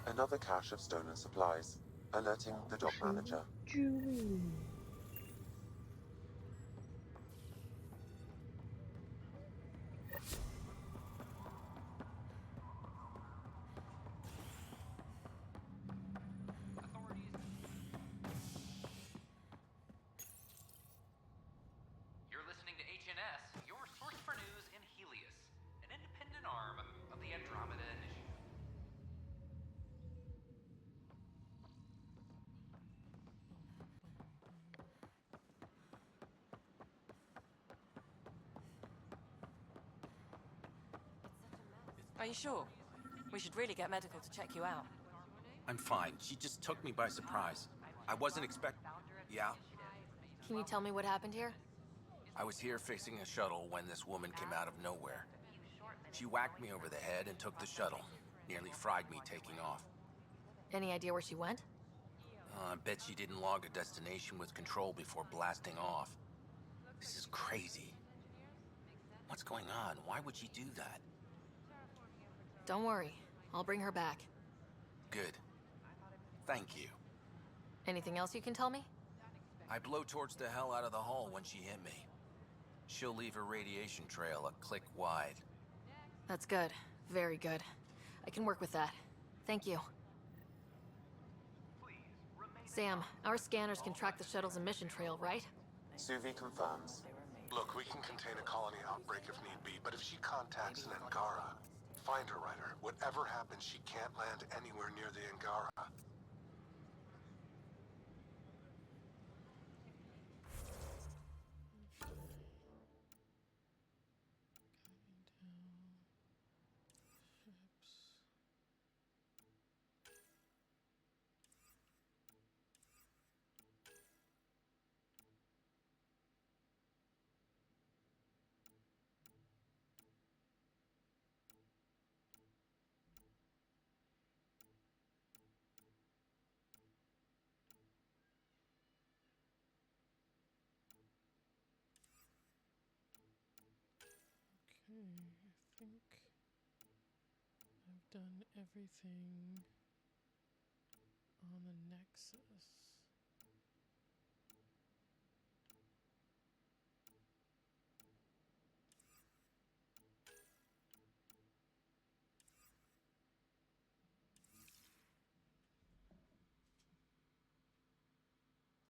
Another cache of stolen supplies, alerting the dock manager. Julie. You're listening to HNS, your source for news in Helios, an independent arm of the Andromeda Initiative. Are you sure? We should really get medical to check you out. I'm fine. She just took me by surprise. I wasn't Yeah? Can you tell me what happened here? I was here fixing a shuttle when this woman came out of nowhere. She whacked me over the head and took the shuttle. Nearly fried me taking off. Any idea where she went? I bet she didn't log a destination with control before blasting off. This is crazy. What's going on? Why would she do that? Don't worry. I'll bring her back. Good. Thank you. Anything else you can tell me? I blowtorched the hell out of the hull when she hit me. She'll leave her radiation trail a click wide. That's good. Very good. I can work with that. Thank you. Sam, our scanners can track the shuttle's emission trail, right? Suvi confirms. Look, we can contain a colony outbreak if need be, but if she contacts an Angara, find her, Ryder. Whatever happens, she can't land anywhere near the Angara. Okay, I think I've done everything on the Nexus.